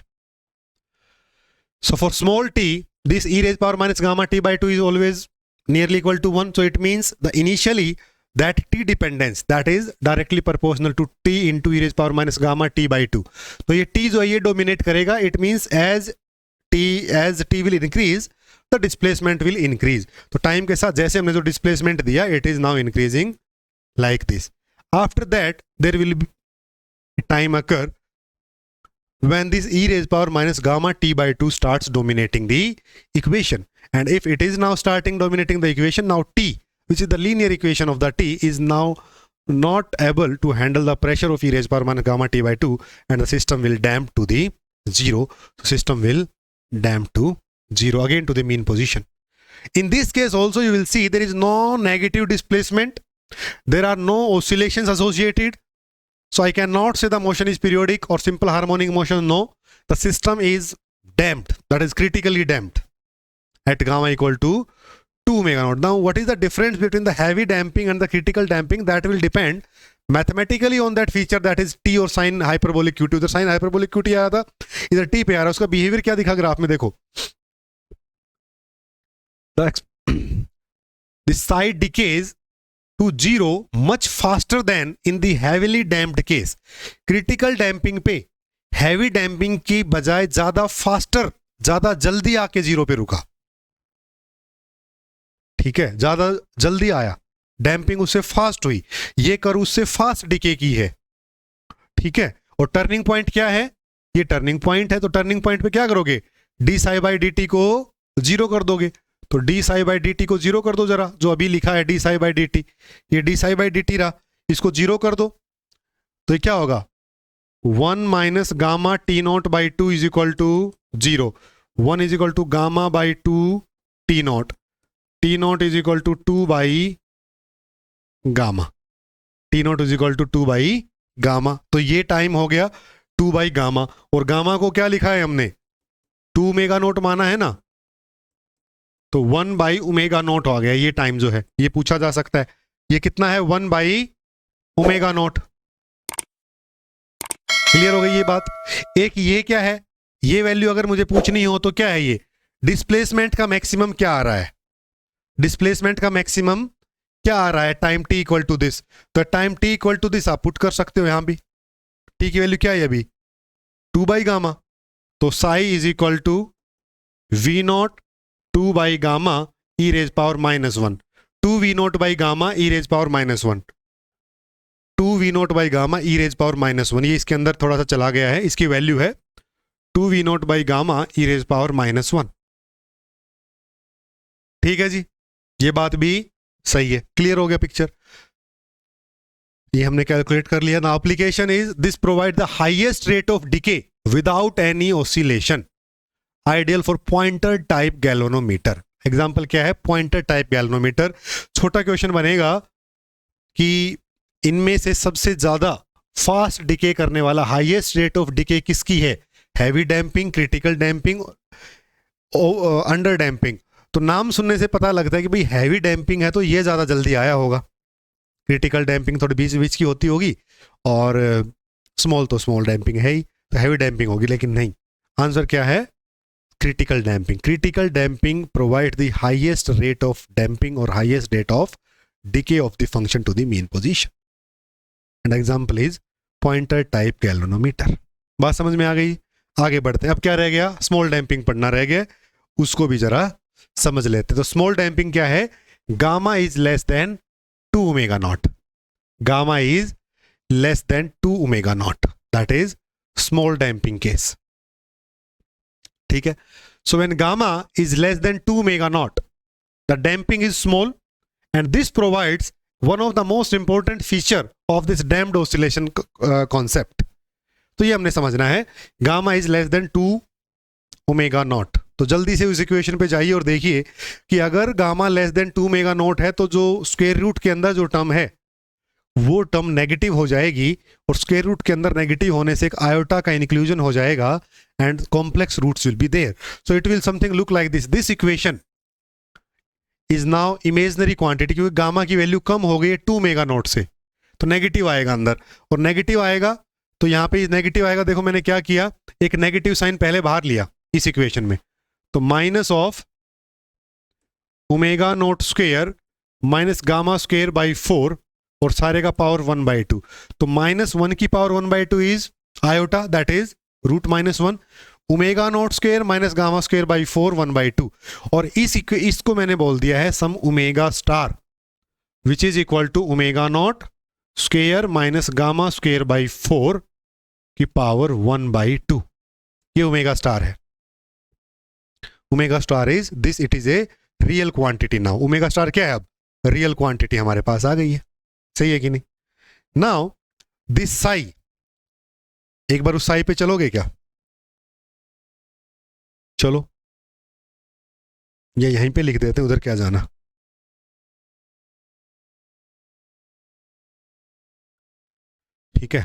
so for small t, this e raised power minus gamma t by 2 is always nearly equal to 1. So it means the initially that t dependence that is directly proportional to t into e raised power minus gamma t by 2. तो ये t जो है ये dominate करेगा. It means as t will increase, the displacement will increase. तो time के साथ जैसे हमने जो displacement दिया, it is now increasing like this. After that there will be time occur when this e raised power minus gamma t by 2 starts dominating the equation. And if it is now starting dominating the equation, now t, which is the linear equation of the t, is now not able to handle the pressure of e raised power minus gamma t by 2, and the system will damp to the 0. So system will damp to 0 again to the mean position. In this case also you will see there is no negative displacement, there are no oscillations associated. So I cannot say the motion is periodic or simple harmonic motion. No, the system is damped, that is critically damped at gamma equal to 2 omega naught. Now what is the difference between the heavy damping and the critical damping? That will depend mathematically on that feature, that is t और sin hyperbolic qt. उधर sin hyperbolic qt आया था, इधर t पे आ रहा है. उसका बिहेवियर क्या दिखा ग्राफ में देखो. The side decays to 0 much faster than in the heavily damped case. Critical damping पे heavy damping की बजाय ज्यादा फास्टर, ज्यादा जल्दी आके 0 पे रुका. ठीक है, ज्यादा जल्दी आया, डैम्पिंग उससे फास्ट हुई. ये कर उससे फास्ट डिके की है. ठीक है, और टर्निंग पॉइंट क्या है? ये टर्निंग पॉइंट है. तो टर्निंग पॉइंट पे क्या करोगे? D psi by D t को 0 कर दोगे. तो D psi by D t को 0 कर दो जरा, जो अभी लिखा है d psi by D t, ये d psi by D t रहा, इसको 0 कर दो. तो ये क्या होगा? 1 minus gamma t naught by 2 is equal to 0. 1 is equal to gamma by 2 t naught. Is not is equal to 2 by gamma. T not is equal to 2 by gamma. तो ये टाइम हो गया 2 बाई गामा. और गामा को क्या लिखा है हमने? 2 ओमेगा नोट माना है ना. तो 1 बाई ओमेगा नोट आ गया. ये टाइम जो है ये पूछा जा सकता है. ये कितना है? 1 बाई ओमेगा नोट. क्लियर हो गई ये बात. एक ये क्या है, ये वैल्यू अगर मुझे पूछनी हो तो क्या है? ये डिस्प्लेसमेंट का मैक्सिमम क्या आ रहा है? डिस्प्लेसमेंट का मैक्सिमम क्या आ रहा है time t equal to this. तो time t equal to this आप पुट कर सकते हो. यहां भी टी की वैल्यू क्या है अभी? 2 बाई गामा. तो psi is equal to v naught 2 by gamma e raise power minus 1. 2 v naught by gamma e raise power minus 1. 2 v naught by gamma e raise power minus 1. ये इसके अंदर थोड़ा सा चला गया है. इसकी वैल्यू है 2 v naught by gamma e raise power minus 1. ठीक है जी, ये बात भी सही है. क्लियर हो गया पिक्चर. ये हमने कैलकुलेट कर लिया. ना application is this provide the highest rate of decay without any oscillation. Ideal for pointer type galvanometer. Example क्या है? Pointer type galvanometer. छोटा क्वेश्चन बनेगा कि इनमें से सबसे ज्यादा फास्ट डिके करने वाला हाईएस्ट रेट ऑफ डिके किसकी है? Heavy damping, critical damping, under damping. तो नाम सुनने से पता लगता है कि भाई हैवी डैम्पिंग है तो ये ज्यादा जल्दी आया होगा. क्रिटिकल डैम्पिंग थोड़ी बीच बीच की होती होगी, और स्मॉल तो स्मॉल डैम्पिंग है ही, तो हैवी डैम्पिंग होगी. लेकिन नहीं, आंसर क्या है? critical damping. Critical damping provides the highest rate of damping or highest rate of decay of the function to the mean position. And example is pointer type galvanometer. बात समझ में आ गई? आगे बढ़ते हैं. अब क्या रह गया? स्मॉल डैम्पिंग पढ़ना रह गया, उसको भी जरा समझ लेते. तो स्मॉल डैम्पिंग क्या है? Gamma is less than 2 omega naught. Gamma is less than 2 omega not. That is small damping case. ठीक है. So when gamma is less than 2 omega naught, the damping is small, and this provides one of the most important feature of this damped oscillation concept. तो ये हमने समझना है, gamma is less than 2 omega naught. तो जल्दी से उस इक्वेशन पे जाइए और देखिए कि अगर gamma less than 2 omega not है तो जो स्क्वायर रूट के अंदर जो टर्म है वो टर्म नेगेटिव हो जाएगी, और स्क्वायर रूट के अंदर नेगेटिव होने से एक आयोटा का इंक्लूजन हो जाएगा and complex roots will be there. So it will something look like this. This equation is now imaginary quantity, क्योंकि गामा की वैल्यू कम हो गई है 2 मेगा नोट से, तो नेगेटिव आएगा अंदर, और नेगेटिव आएगा तो यहाँ पे नेगेटिव आएगा. देखो मैंने क्या किया, एक नेगेटिव साइन पहले बाहर लिया इस इक्वेशन में, तो minus of omega naught square minus gamma square by 4, और सारे का पावर 1/2. तो -1 की power 1/2 is iota, that is root -1. Omega naught square minus gamma square by 4 1/2, और इसको मैंने बोल दिया है some omega star, which is equal to omega naught square minus gamma square by 4 की पावर 1/2. ये ओमेगा स्टार है. Omega star is this, it is a real quantity. Now omega star क्या है, अब रियल क्वांटिटी हमारे पास आ गई है. सही है कि नहीं? नाउ दिस साई, एक बार उस साई पे चलोगे क्या? चलो, ये यहीं पे लिख देते हैं, उधर क्या जाना. ठीक है,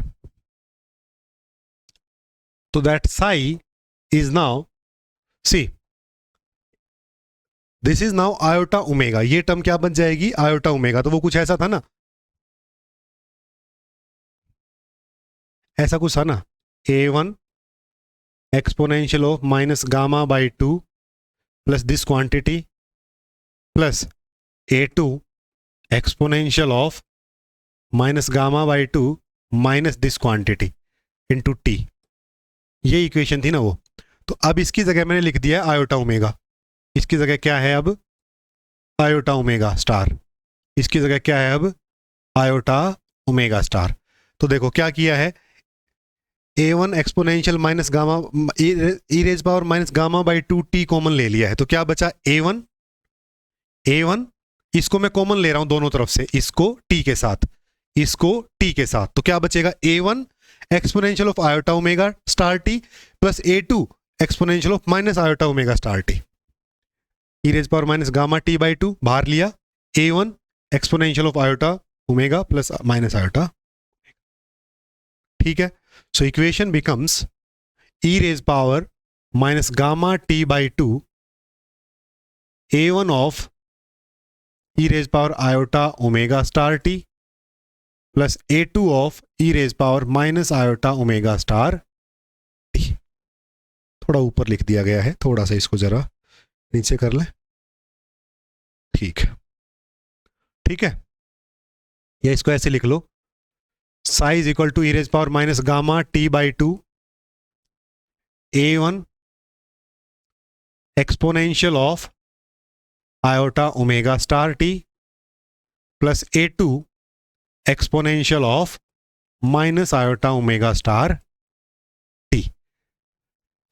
तो that psi is now, C this is now iota omega. ये टर्म क्या बन जाएगी, आयोटा ओमेगा. तो वो कुछ ऐसा था ना, ऐसा कुछ था ना, A1 exponential of minus gamma by 2 plus this quantity plus A2 exponential of minus gamma by 2 minus this quantity into t. ये इक्वेशन थी ना वो. तो अब इसकी जगह मैंने लिख दिया आयोटा ओमेगा. इसकी जगह क्या है अब, आयोटा ओमेगा स्टार. इसकी जगह क्या है अब, आयोटा ओमेगा स्टार. तो देखो क्या किया है, A1 exponential minus gamma e raise power minus gamma by 2 t common ले लिया है. तो क्या बचा, A1 इसको मैं कॉमन ले रहा हूं दोनों तरफ से, इसको t के साथ, इसको t के साथ. तो क्या बचेगा, A1 exponential of iota omega star t plus A2 exponential of minus iota omega star t. E raise power minus gamma t by 2 बाहर लिया, A1 exponential of iota omega plus minus iota. ठीक है, so equation becomes e raised power minus gamma t by 2 a1 of e raised power iota omega star t plus a2 of e raised power minus iota omega star t. थोड़ा ऊपर लिख दिया गया है, थोड़ा सा इसको जरा नीचे कर लें. ठीक है, ठीक है, या इसको ऐसे लिख लो, psi is equal to e raised power minus gamma t by 2 a1 exponential of iota omega star t plus a2 exponential of minus iota omega star t.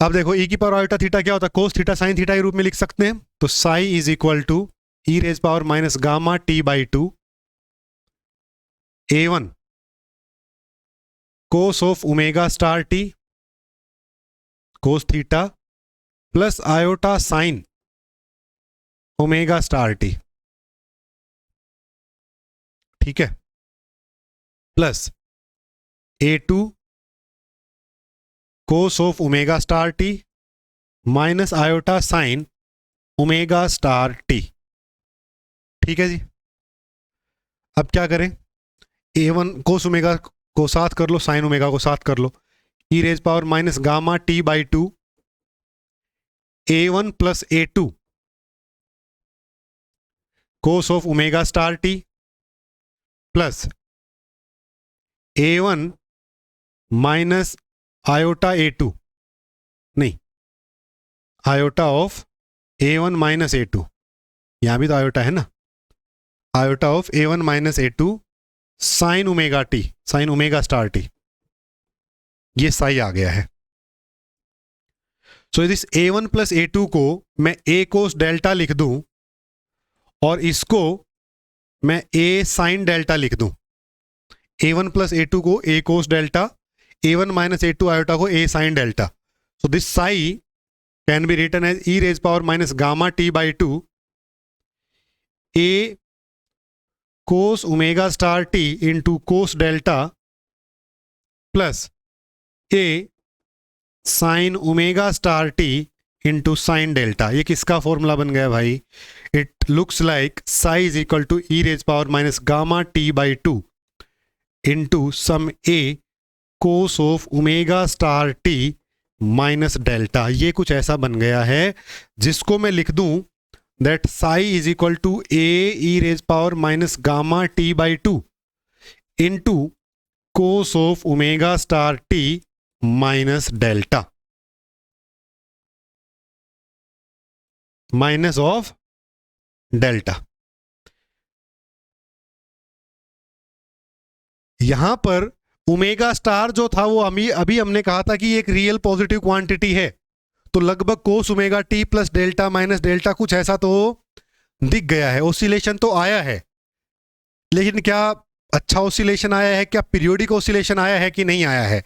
अब देखो e की पावर आयोटा थीटा क्या होता है, कोस थीटा साइन थीटा के रूप में लिख सकते हैं. तो psi is equal to e raised power minus gamma t by 2 a1 cos of omega star t cos theta plus iota sin omega star t. ठीक है, plus A2 cos of omega star t minus iota sin omega star t. ठीक है जी, अब क्या करें, A1 cos ओमेगा को साथ कर लो, साइन ओमेगा को साथ कर लो, e raise power minus gamma T by 2 A1 plus A2 cos of omega star t plus A1 minus iota A2, नहीं, iota of A1 minus A2, यहां भी तो आयोटा है ना, iota of A1 minus A2 sine omega T, sign omega star T. ये साई आ गया है. So this A1 plus A2 को मैं A कोस डेल्टा लिख दूं और इसको मैं A साइन डेल्टा लिख दूं। A1 प्लस A2 को A cos delta, A1 minus A2 iota को A sine delta. So this psi can be written as e raise power minus gamma t by 2 A cos omega star t into cos delta plus A sine omega star t into sine delta. ये किसका फॉर्मूला बन गया भाई? It looks like psi is equal to e raise power minus gamma t by 2 into some A cos of omega star t minus delta. ये कुछ ऐसा बन गया है जिसको मैं लिख दूं that psi is equal to A E raise power minus gamma T by 2 into cos of omega star t minus delta minus of delta. यहां पर ओमेगा स्टार जो था वो अभी हमने कहा था कि एक रियल पॉजिटिव क्वांटिटी है, तो लगभग कोस omega t plus delta minus delta कुछ ऐसा तो दिख गया है। ऑसिलेशन तो आया है, लेकिन क्या अच्छा ऑसिलेशन आया है, क्या पीरियोडिक ऑसिलेशन आया है कि नहीं आया है,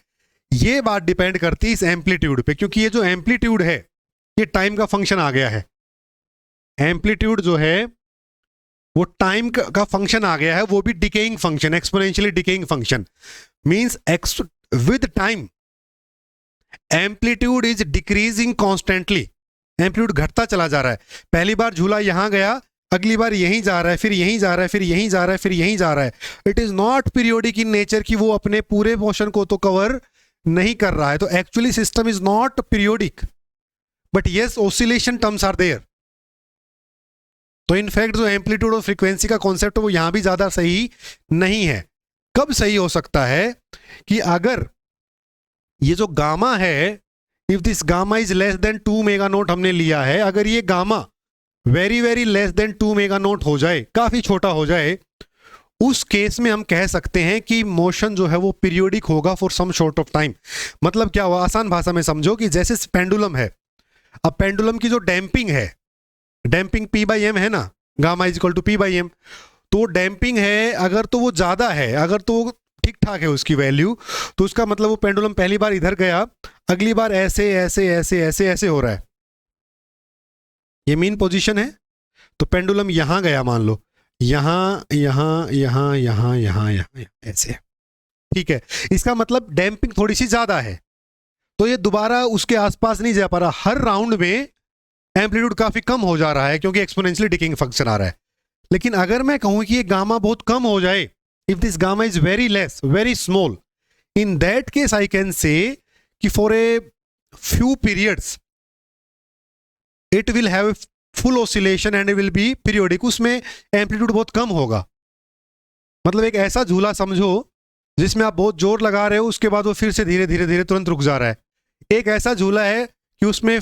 ये बात डिपेंड करती है इस एम्पलीट्यूड पे, क्योंकि ये जो एम्पलीट्यूड है ये टाइम का फंक्शन आ गया है। एम्पलीट्यूड जो है वो टाइम का फंक्शन आ गया है, वो भी decaying function, exponentially decaying function. Means with time amplitude is decreasing constantly. Amplitude घटता चला जा रहा है। पहली बार झूला यहां गया, अगली बार यहीं जा रहा है, फिर यहीं जा रहा है, फिर यहीं जा रहा है, फिर यहीं जा रहा है। It is not periodic in nature कि वो अपने पूरे मोशन को तो कवर नहीं कर रहा है। तो actually system is not periodic, but yes oscillation terms are there. तो इनफैक्ट जो एम्पलीट्यूड और फ्रीक्वेंसी का कॉन्सेप्ट है वो यहां भी ज्यादा सही नहीं है। कब सही हो सकता है कि अगर ये जो गामा है, if this gamma is less than 2 mega note हमने लिया है, अगर ये gamma very very less than 2 mega note हो जाए, काफी छोटा हो जाए, उस केस में हम कह सकते हैं कि मोशन जो है वो पीरियोडिक होगा for some short of time. मतलब क्या हुआ, आसान भाषा में समझो कि जैसे पेंडुलम है, अब पेंडुलम की जो डैम्पिंग है, डैम्पिंग P बाई एम है ना, gamma is equal to P by m, तो डैम्पिंग है अगर तो वो ज्यादा है, अगर तो ठीक ठाक है उसकी वैल्यू, तो उसका मतलब वो पेंडुलम पहली बार इधर गया, अगली बार ऐसे ऐसे ऐसे ऐसे ऐसे हो रहा है। ये मीन पोजीशन है, तो पेंडुलम यहां गया, मान लो यहां यहां यहां यहां यहां यहां ऐसे, ठीक है। इसका मतलब डैम्पिंग थोड़ी सी ज्यादा है, तो ये दोबारा उसके आसपास नहीं जा पा रहा। हर राउंड में एम्पलीट्यूड काफी कम हो जा रहा है क्योंकि एक्सपोनेंशियली डिकेइंग फंक्शन आ रहा है। लेकिन अगर मैं कहूं कि ये गामा बहुत कम हो जाए, if this gamma is very less, very small, in that case I can say कि for a few periods it will have full oscillation and will be periodic. उसमें एम्पलीट्यूड बहुत कम होगा। मतलब एक ऐसा झूला समझो जिसमें आप बहुत जोर लगा रहे हो, उसके बाद वो फिर से धीरे धीरे धीरे तुरंत रुक जा रहा है। एक ऐसा झूला है कि उसमें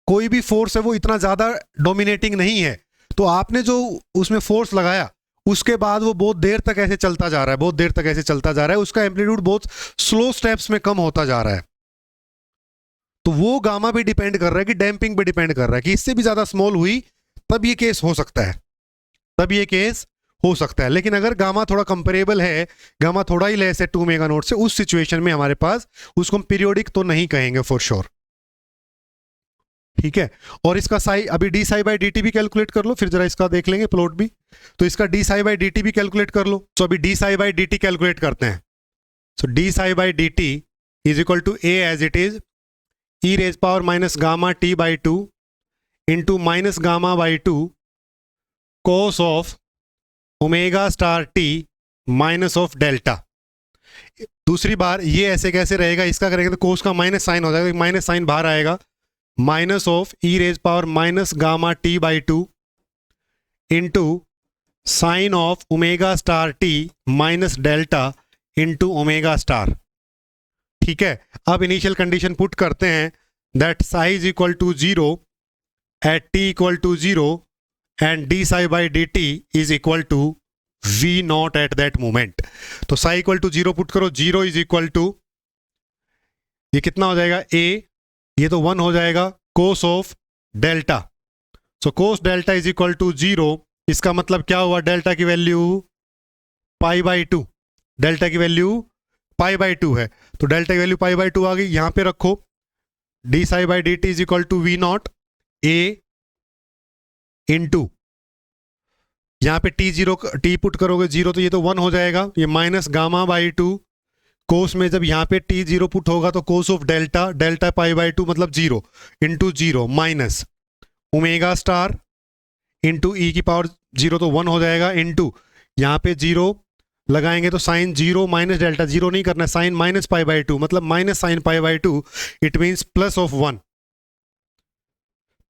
कोई भी फोर्स है वो इतना ज्यादा डोमिनेटिंग नहीं है, तो आपने जो उसमें फोर्स लगाया उसके बाद वो बहुत देर तक ऐसे चलता जा रहा है, बहुत देर तक ऐसे चलता जा रहा है, उसका एम्पलीट्यूड बहुत स्लो स्टेप्स में कम होता जा रहा है। तो वो गामा भी डिपेंड कर रहा है कि डैम्पिंग पे डिपेंड कर रहा है कि इससे भी ज्यादा स्मॉल हुई तब ये केस हो सकता है, तब ये केस हो सकता है। लेकिन अगर गामा थोड़ा कंपेरेबल है, गामा थोड़ा ही लेस है 2 मेगा नोट से, उस सिचुएशन में हमारे पास उसको हम पीरियोडिक तो नहीं कहेंगे फॉर श्योर, ठीक है। और इसका साई, अभी d psi by D t भी कैलकुलेट कर लो, फिर जरा इसका देख लेंगे प्लॉट भी। तो इसका d psi by D t भी कैलकुलेट कर लो। तो अभी d psi by D T calculate करते हैं। So d psi by D T is equal to a as it is e raise power minus gamma T by 2 into minus gamma by 2 cos of omega star t minus of delta. दूसरी बार ये ऐसे कैसे रहेगा, इसका करेंगे तो कोस का माइनस साइन हो जाएगा, माइनस साइन बाहर आएगा, minus of e raise power minus gamma T by 2 into sine of omega star t minus delta into omega star, ठीक है। अब इनिशियल कंडीशन पुट करते हैं that psi is equal to 0 at t equal to 0 and d psi by D T is equal to v naught at that moment. तो साई इक्वल टू 0 पुट करो, 0 इज इक्वल टू, ये कितना हो जाएगा, ए, ये तो 1 हो जाएगा, cos of delta. So cos delta is equal to 0। इसका मतलब क्या हुआ, डेल्टा की वैल्यू π/2, डेल्टा की वैल्यू π/2 है, तो डेल्टा की वैल्यू π/2 आ गई। यहां पे रखो d psi by D T is equal to v naught A into, यहां पे टी पुट करोगे 0 तो ये तो 1 हो जाएगा, ये -γ/2 कोस में जब यहाँ पे t0 पुट होगा तो कोस ऑफ डेल्टा, डेल्टा π/2 मतलब 0 into 0 minus omega star into e की पावर 0 तो 1 हो जाएगा, इंटू यहाँ पे 0 लगाएंगे तो साइन 0 माइनस डेल्टा, 0 नहीं करना, साइन -π/2 मतलब minus sine π/2, it means plus of 1।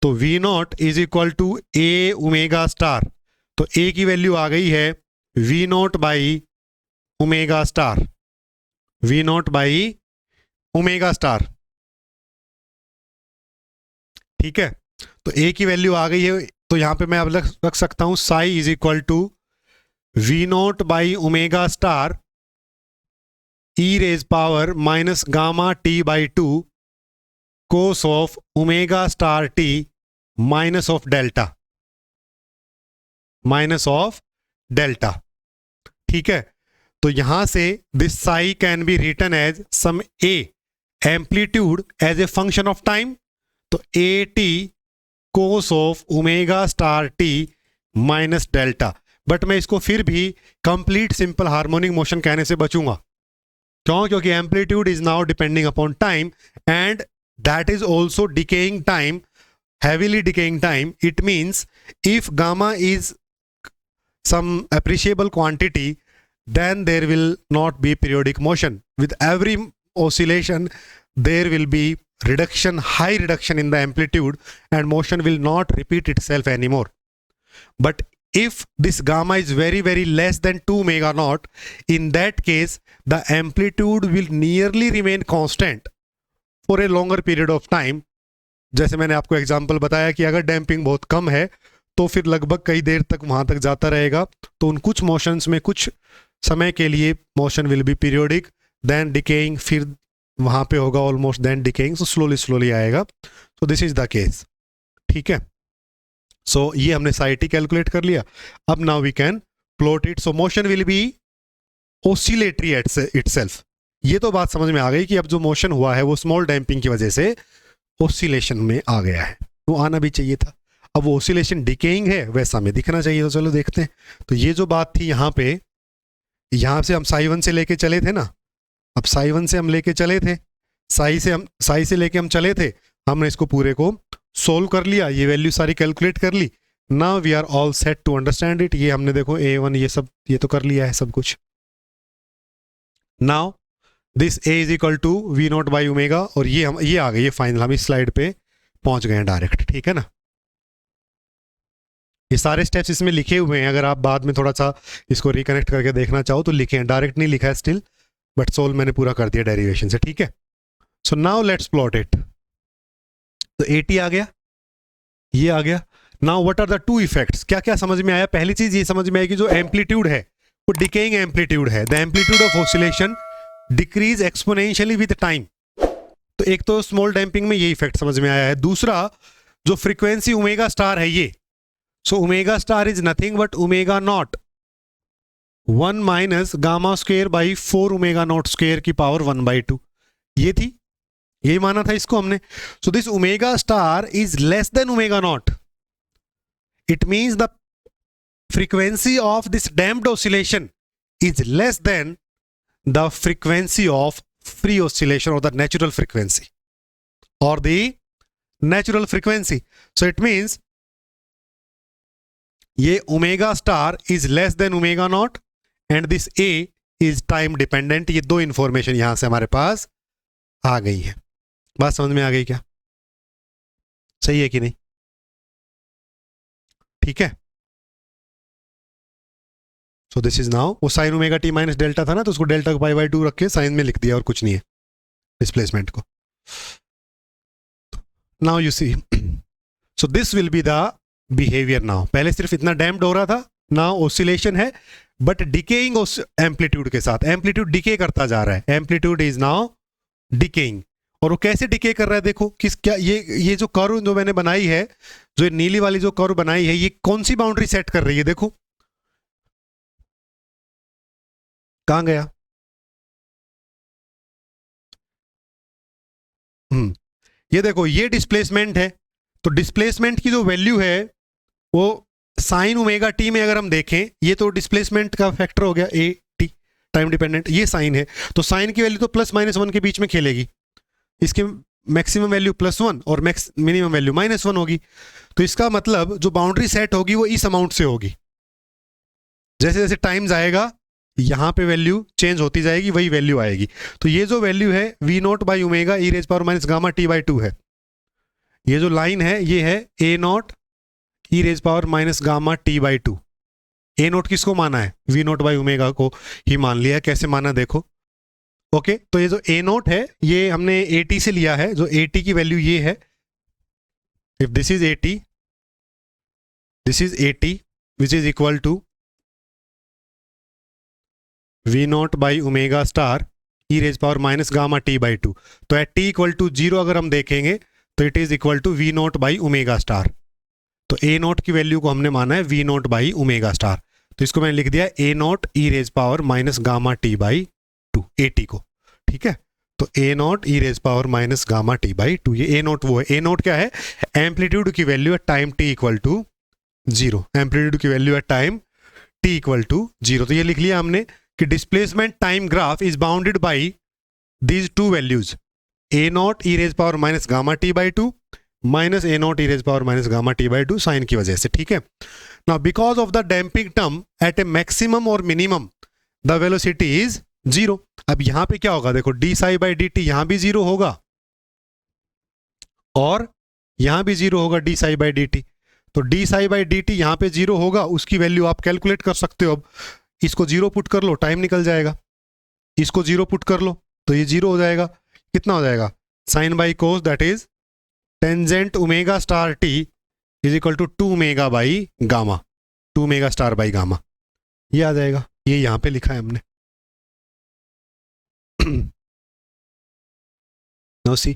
तो v naught is equal to a omega star, तो ए की वैल्यू आ गई है v naught by omega star, v naught by omega star. ठीक है, तो ए की वैल्यू आ गई है, तो यहां पे मैं अब रख सकता हूं psi is equal to v naught by omega star e raise power -γ/t/2 cos of omega star t minus of delta, minus of delta. ठीक है, तो यहां से this psi can be written as some a amplitude as a function of time, तो a t cos of omega star t minus delta. But मैं इसको फिर भी कंप्लीट सिंपल हार्मोनिक मोशन कहने से बचूंगा, क्यों? क्योंकि amplitude is now depending upon time and that is also decaying time, heavily decaying time. It means if gamma is some appreciable quantity, then there will not be periodic motion. With every oscillation there will be reduction, high reduction in the amplitude, and motion will not repeat itself anymore. But if this gamma is very very less than 2 omega naught, in that case the amplitude will nearly remain constant for a longer period of time. जैसे मैंने आपको एग्जाम्पल बताया कि अगर डैम्पिंग बहुत कम है तो फिर लगभग कई देर तक वहां तक जाता रहेगा, तो उन कुछ मोशंस में कुछ समय के लिए motion will be periodic, then decaying, फिर वहां पे होगा almost then decaying, so slowly slowly आएगा। So this is the case. ठीक है, सो ये हमने साइटी कैलकुलेट कर लिया। अब now we can plot it. So motion will be oscillatory itself. ये तो बात समझ में आ गई कि अब जो मोशन हुआ है वो स्मॉल डैम्पिंग की वजह से ओसिलेशन में आ गया है, वो आना भी चाहिए था। अब वो ओसिलेशन डिकेइंग है वैसा में दिखना चाहिए, तो चलो देखते हैं। तो ये जो बात थी यहाँ पे, यहाँ से हम साई 1 से लेके चले थे ना, अब साई 1 से हम लेके चले थे, साई से लेके हम चले थे, हमने इसको पूरे को सोल्व कर लिया, ये वैल्यू सारी कैलकुलेट कर ली। Now we are all set to understand it. ये हमने देखो A1 ये सब ये तो कर लिया है सब कुछ। Now this A is equal to v naught by omega, और ये आ गई है फाइनल, हम इस स्लाइड पे पहुंच गए हैं डायरेक्ट। ठीक है ना, ये सारे स्टेप्स इसमें लिखे हुए हैं, अगर आप बाद में थोड़ा सा इसको रिकनेक्ट करके देखना चाहो तो लिखे हैं, डायरेक्ट नहीं लिखा है स्टिल, बट सोल्व मैंने पूरा कर दिया डेरिवेशन से। ठीक है, so now let's plot it. तो AT आ गया, ये आ गया। Now what are the two effects, क्या क्या समझ में आया? पहली चीज ये समझ में आएगी, जो एम्पलीट्यूड है वो डिकेइंग एम्पलीट्यूड है, the amplitude of oscillation decrease exponentially with time. तो एक तो स्मॉल डैम्पिंग में ये इफेक्ट समझ में आया है। दूसरा, जो फ्रीक्वेंसी ओमेगा स्टार है ये, so omega star is nothing but omega naught 1 minus gamma square by 4 omega naught square की पावर 1/2। ये थी, यही माना था इसको हमने। So this omega star is less than omega naught, it means the frequency of this damped oscillation is less then the frequency of free oscillation, or the natural frequency, or the natural frequency. So it means ये omega star is less than omega naught and this A is time dependent. ये दो इंफॉर्मेशन यहां से हमारे पास आ गई है। बात समझ में आ गई क्या? सही है कि नहीं? ठीक है, सो दिस इज नाउ, वो sine omega T minus delta था ना, तो उसको डेल्टा को π/2 रख के साइन में लिख दिया, और कुछ नहीं है डिस्प्लेसमेंट को। Now you see, so this will be the behaviour now. पहले सिर्फ इतना डैम्प्ड हो रहा था, नाउ ऑसिलेशन है बट डिकेइंग एम्पलीट्यूड के साथ। एम्पलीट्यूड डिके करता जा रहा है, एम्पलीट्यूड इज नाउ डिकेइंग, और वो कैसे डिके कर रहा है देखो, किस क्या ये जो कर्व जो मैंने बनाई है, जो ये नीली वाली जो कर्व बनाई है, ये कौन सी बाउंड्री सेट कर रही है देखो, कहां गया? ये देखो, ये डिस्प्लेसमेंट है। तो डिस्प्लेसमेंट की जो वैल्यू है वो साइन ओमेगा टी में अगर हम देखें, ये तो डिस्प्लेसमेंट का फैक्टर हो गया ए टी, टाइम डिपेंडेंट, ये साइन है, तो साइन की वैल्यू तो प्लस माइनस वन के बीच में खेलेगी। इसकी मैक्सिमम वैल्यू +1 और मिनिमम वैल्यू -1 होगी। तो इसका मतलब जो बाउंड्री सेट होगी वो इस अमाउंट से होगी। जैसे जैसे टाइम जाएगा यहाँ पे वैल्यू चेंज होती जाएगी, वही वैल्यू आएगी। तो ये जो वैल्यू है V0 by omega e raise power minus gamma T/2 है। ये जो लाइन है ये है A0 e raise power minus gamma T/2। A0 किसको माना है? V0 बाई ओमेगा को ही मान लिया। कैसे माना देखो। ओके, तो ये जो A0 है ये हमने AT से लिया है। जो AT की वैल्यू ये है, if this is AT, this is AT which is equal to V0 by omega star e raise power minus gamma T/2। तो एट T इक्वल टू 0 अगर हम देखेंगे तो it is equal to V0 by omega star. तो A0 की वैल्यू को हमने माना है V0 बाई ओमेगा स्टार। तो इसको मैंने लिख दिया A0 e raise power minus gamma T/2 AT को। ठीक है, तो A0 e raise power minus gamma T/2, ये A0 वो है। A0 क्या है? एम्पलीट्यूड की वैल्यू है time T equal to 0। Amplitude की वैल्यू है टाइम T इक्वल टू 0। तो ये लिख लिया हमने कि displacement time graph is bounded by these two values, A0 e raise power minus gamma T/2 minus A0 e raise power minus gamma T/2 sine की वजह से। ठीक है, now because of the damping term at a maximum और मिनिमम द वेलोसिटी इज 0। अब यहां पे क्या होगा देखो, d psi by D t यहां भी 0 होगा और यहां भी 0 होगा d psi by D T. तो D psi by D t यहां पे 0 होगा, उसकी वैल्यू आप कैलकुलेट कर सकते हो। अब इसको 0 पुट कर लो, टाइम निकल जाएगा। इसको 0 पुट कर लो तो ये 0 हो जाएगा। कितना हो जाएगा? Sine by cos that is tangent omega star t is equal to 2 omega by gamma, 2 omega star by gamma, ये आ जाएगा। ये यहां पे लिखा है हमने। नो सी,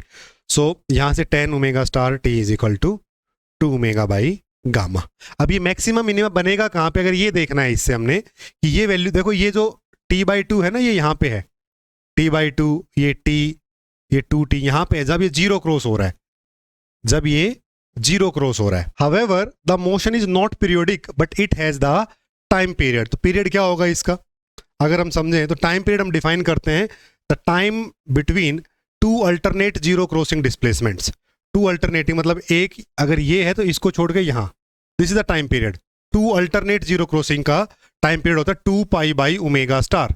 सो यहां से 10 omega star t is equal to 2 omega by gamma. अब ये मैक्सिमम मिनिमम बनेगा कहां पे? अगर ये देखना है इससे हमने कि ये वैल्यू देखो, ये जो T/2 है ना, ये यहां पे है T/2, ये T, ये 2T यहां पे है जब ये 0 क्रॉस हो रहा है, जब ये 0 क्रॉस हो रहा है। However the motion is not periodic but it has the time period. तो पीरियड क्या होगा इसका अगर हम समझें तो? टाइम पीरियड हम डिफाइन करते हैं the time between two alternate zero crossing displacements. Two alternating मतलब एक अगर ये है तो इसको छोड़ के यहां, this is the time period. Two alternate zero crossing का टाइम पीरियड होता है 2 पाई बाई ओमेगा स्टार।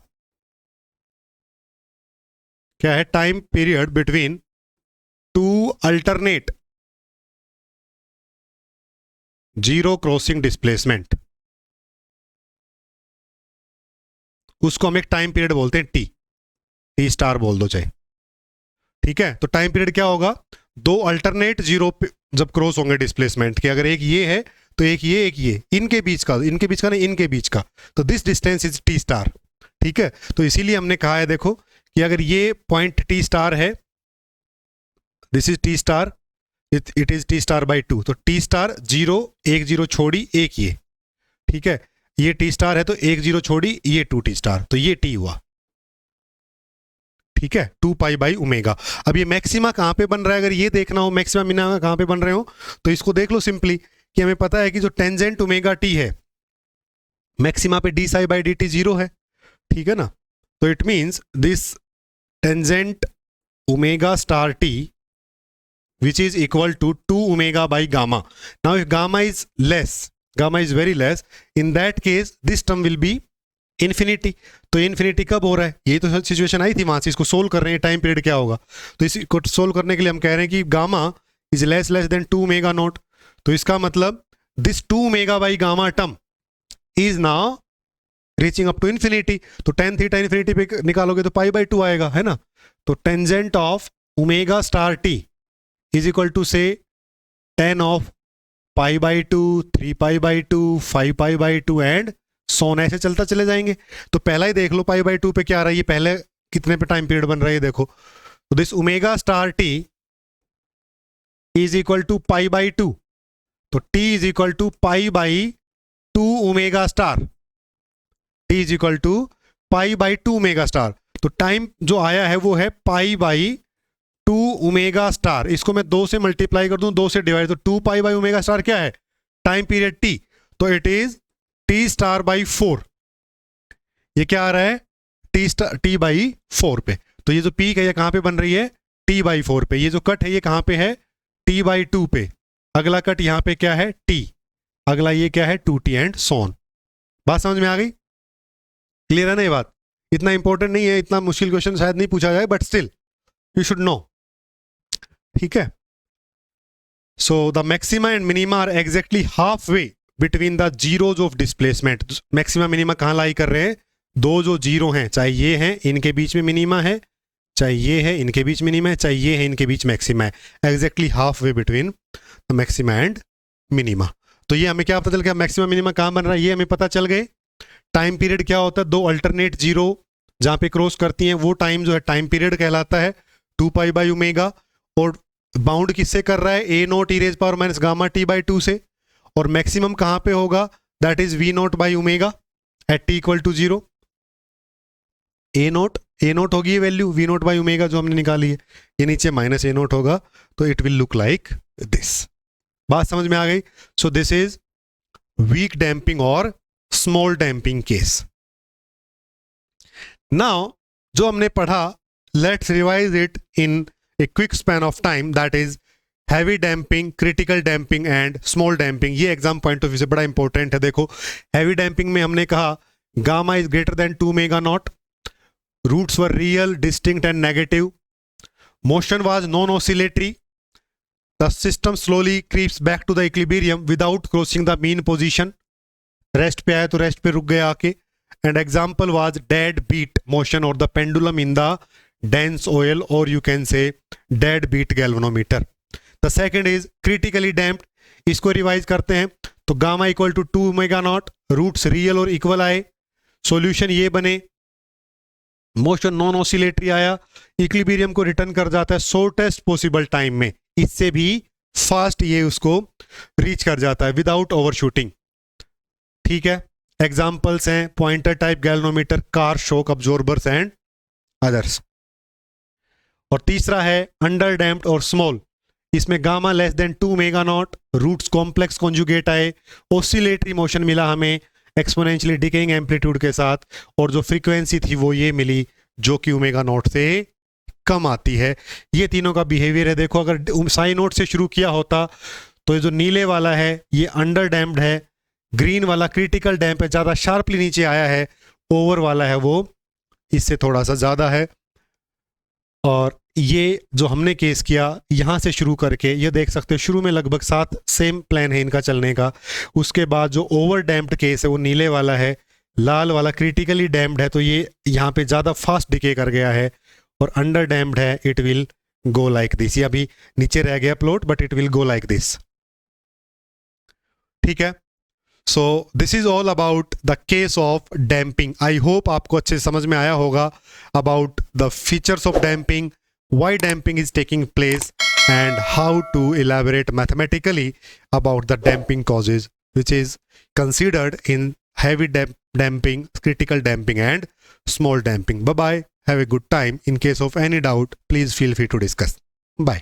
क्या है? Time period between two alternate zero crossing displacement, उसको हम एक टाइम पीरियड बोलते हैं टी स्टार बोल दो चाहे। ठीक है, तो टाइम पीरियड क्या होगा? दो अल्टरनेट जीरो जब क्रॉस होंगे डिस्प्लेसमेंट के, अगर एक ये है तो एक ये, इनके बीच का नहीं, इनके बीच का, तो this distance is T star. ठीक है, तो इसीलिए हमने कहा है देखो कि अगर ये पॉइंट टी स्टार है, this is T star, it is T star by 2। तो टी स्टार 0, 1 0 छोड़ी एक ये। ठीक है, ये टी स्टार है तो 1 0 छोड़ी ये 2 टी स्टार, तो ये टी हुआ। ठीक है, 2 पाई बाई ओमेगा। अब ये मैक्सिमा कहां पे बन रहा है? अगर ये देखना हो मैक्सिमा मिनिमा कहां पे बन रहे हो तो इसको देख लो सिंपली कि हमें पता है कि जो टेंजेंट ओमेगा टी है मैक्सिमा पे d psi by D T 0 है। ठीक है ना, तो it means this tangent omega star T which is equal to 2 omega by gamma. Now if gamma is less, gamma is very less, in that case this term will be infinity. तो infinity कब हो रहा है? ये तो सिचुएशन आई थी वहां से, इसको सोल्व कर रहे हैं। टाइम पीरियड क्या होगा तो इसको सोल्व करने के लिए हम कह रहे हैं कि gamma is less than 2 omega naught. तो इसका मतलब this 2 omega by gamma term is now reaching up to infinity. तो tan थीटा इन्फिनिटी पे निकालोगे तो पाई बाई 2 आएगा, है ना। तो tangent of omega star t is equal to से tan of pi by 2, 3 pi by 2, 5 pi by 2 एंड सोन, ऐसे चलता चले जाएंगे। तो पहला ही देख लो पाई बाई 2 पे क्या आ रहा है, ये पहले कितने पे टाइम पीरियड बन रहा है ये देखो। तो this omega star t is equal to pi by 2, तो t is equal to pi by 2 omega star, t is equal to pi by 2 omega star. तो टाइम जो आया है वो है पाई बाई 2 ओमेगा स्टार, इसको मैं 2 से मल्टीप्लाई कर दूं, 2 से डिवाइड, तो 2 पाई बाई ओमेगा स्टार क्या है, टाइम पीरियड t, तो it is t star by 4। ये क्या आ रहा है, t बाई 4 पे। तो ये जो पीक है ये कहां पे बन रही है, t बाई 4 पे। ये जो कट है ये कहां पे है, t बाई 2 पे। अगला कट यहां पे क्या है, t, अगला ये क्या है 2t एंड सो ऑन। बात समझ में आ गई, क्लियर है ना ये बात? इतना इंपॉर्टेंट नहीं है, इतना मुश्किल क्वेश्चन शायद नहीं पूछा जाए, but still you should know, ठीक है। So the maxima and minima are exactly halfway between the zeros of displacement. Maxima minima कहां लाई कर रहे हैं, दो जो जीरो हैं, चाहे ये हैं इनके बीच में मिनिमा है, चाहे ये है इनके बीच मिनिमा है, चाहे ये है इनके बीच मैक्सिमा है, exactly halfway between the maxima and minima. तो ये हमें क्या पता चल गया, मैक्सिमा मिनिमा कहां बन रहा है, ये हमें पता चल गए। टाइम पीरियड क्या होता है, दो अल्टरनेट जीरो जहां पे क्रॉस करती हैं वो टाइम जो है टाइम पीरियड कहलाता है, 2 पाई बाई ओमेगा। और बाउंड किससे कर रहा है, a naught e raise power minus gamma T by 2 से। और मैक्सिमम कहां पे होगा, that is v naught by omega at t equal to 0। A naught होगी ये value, v naught by omega जो हमने निकाली है, ये नीचे माइनस ए नॉट होगा, तो it will look like this. बात समझ में आ गई? सो दिस इज वीक डैम्पिंग और स्मॉल डैम्पिंग केस। नाउ जो हमने पढ़ा, let's revise it in a quick span of time, that is heavy damping, critical damping and small damping. ये एग्जाम पॉइंट ऑफ व्यू से बड़ा इंपॉर्टेंट है। देखो हैवी डैम्पिंग में हमने कहा gamma is greater than 2 omega naught, roots were real, distinct and negative, motion was non oscillatory, the system slowly creeps back to the equilibrium without crossing the mean position, rest पे आया तो रेस्ट पे रुक गया आके, and example was dead beat motion और the pendulum in the dense oil, or you can say dead beat galvanometer. The second is critically damped. इसको रिवाइज करते हैं, तो gamma equal to 2 omega naught, roots real और इक्वल आए, सॉल्यूशन ये बने, मोशन नॉन ऑसिलेटरी आया, इक्विलिब्रियम को रिटर्न कर जाता है शॉर्टेस्ट पॉसिबल टाइम में, इससे भी फास्ट ये उसको रीच कर जाता है विदाउट ओवरशूटिंग। ठीक है, एग्जाम्पल्स हैं pointer type galvanometer, car shock absorbers and others. और तीसरा है अंडर डैम्प्ड और स्मॉल, इसमें gamma less than 2 omega naught, roots complex conjugate आए, ऑसिलेटरी मोशन मिला हमें एक्सपोनेंशियली डिकेइंग एम्पलीट्यूड के साथ, और जो फ्रीक्वेंसी थी वो ये मिली जो कि ओमेगा नॉट से कम आती है। ये तीनों का बिहेवियर है। देखो अगर साई नोट से शुरू किया होता तो ये जो नीले वाला है ये अंडर डैम्प्ड है, ग्रीन वाला क्रिटिकल डैम्प है, ज़्यादा शार्पली नीचे आया है, ओवर वाला है वो इससे थोड़ा सा ज़्यादा है। और ये जो हमने केस किया यहाँ से शुरू करके, ये देख सकते हो शुरू में लगभग 7 सेम प्लान है इनका चलने का, उसके बाद जो ओवर डैम्प्ड केस है वो नीले वाला है, लाल वाला क्रिटिकली डैम्प्ड है तो ये यहाँ पे ज़्यादा फास्ट डिके कर गया है, और अंडर डैम्प्ड है it will go like this. ये अभी नीचे रह गया plot but it will go like this. ठीक है, so this is all about the case of damping. I hope आपको अच्छे से समझ में आया होगा about the features of damping, why damping is taking place, and how to elaborate mathematically about the damping causes which is considered in heavy damping, critical damping and small damping. Bye bye, have a good time. In case of any doubt please feel free to discuss. Bye.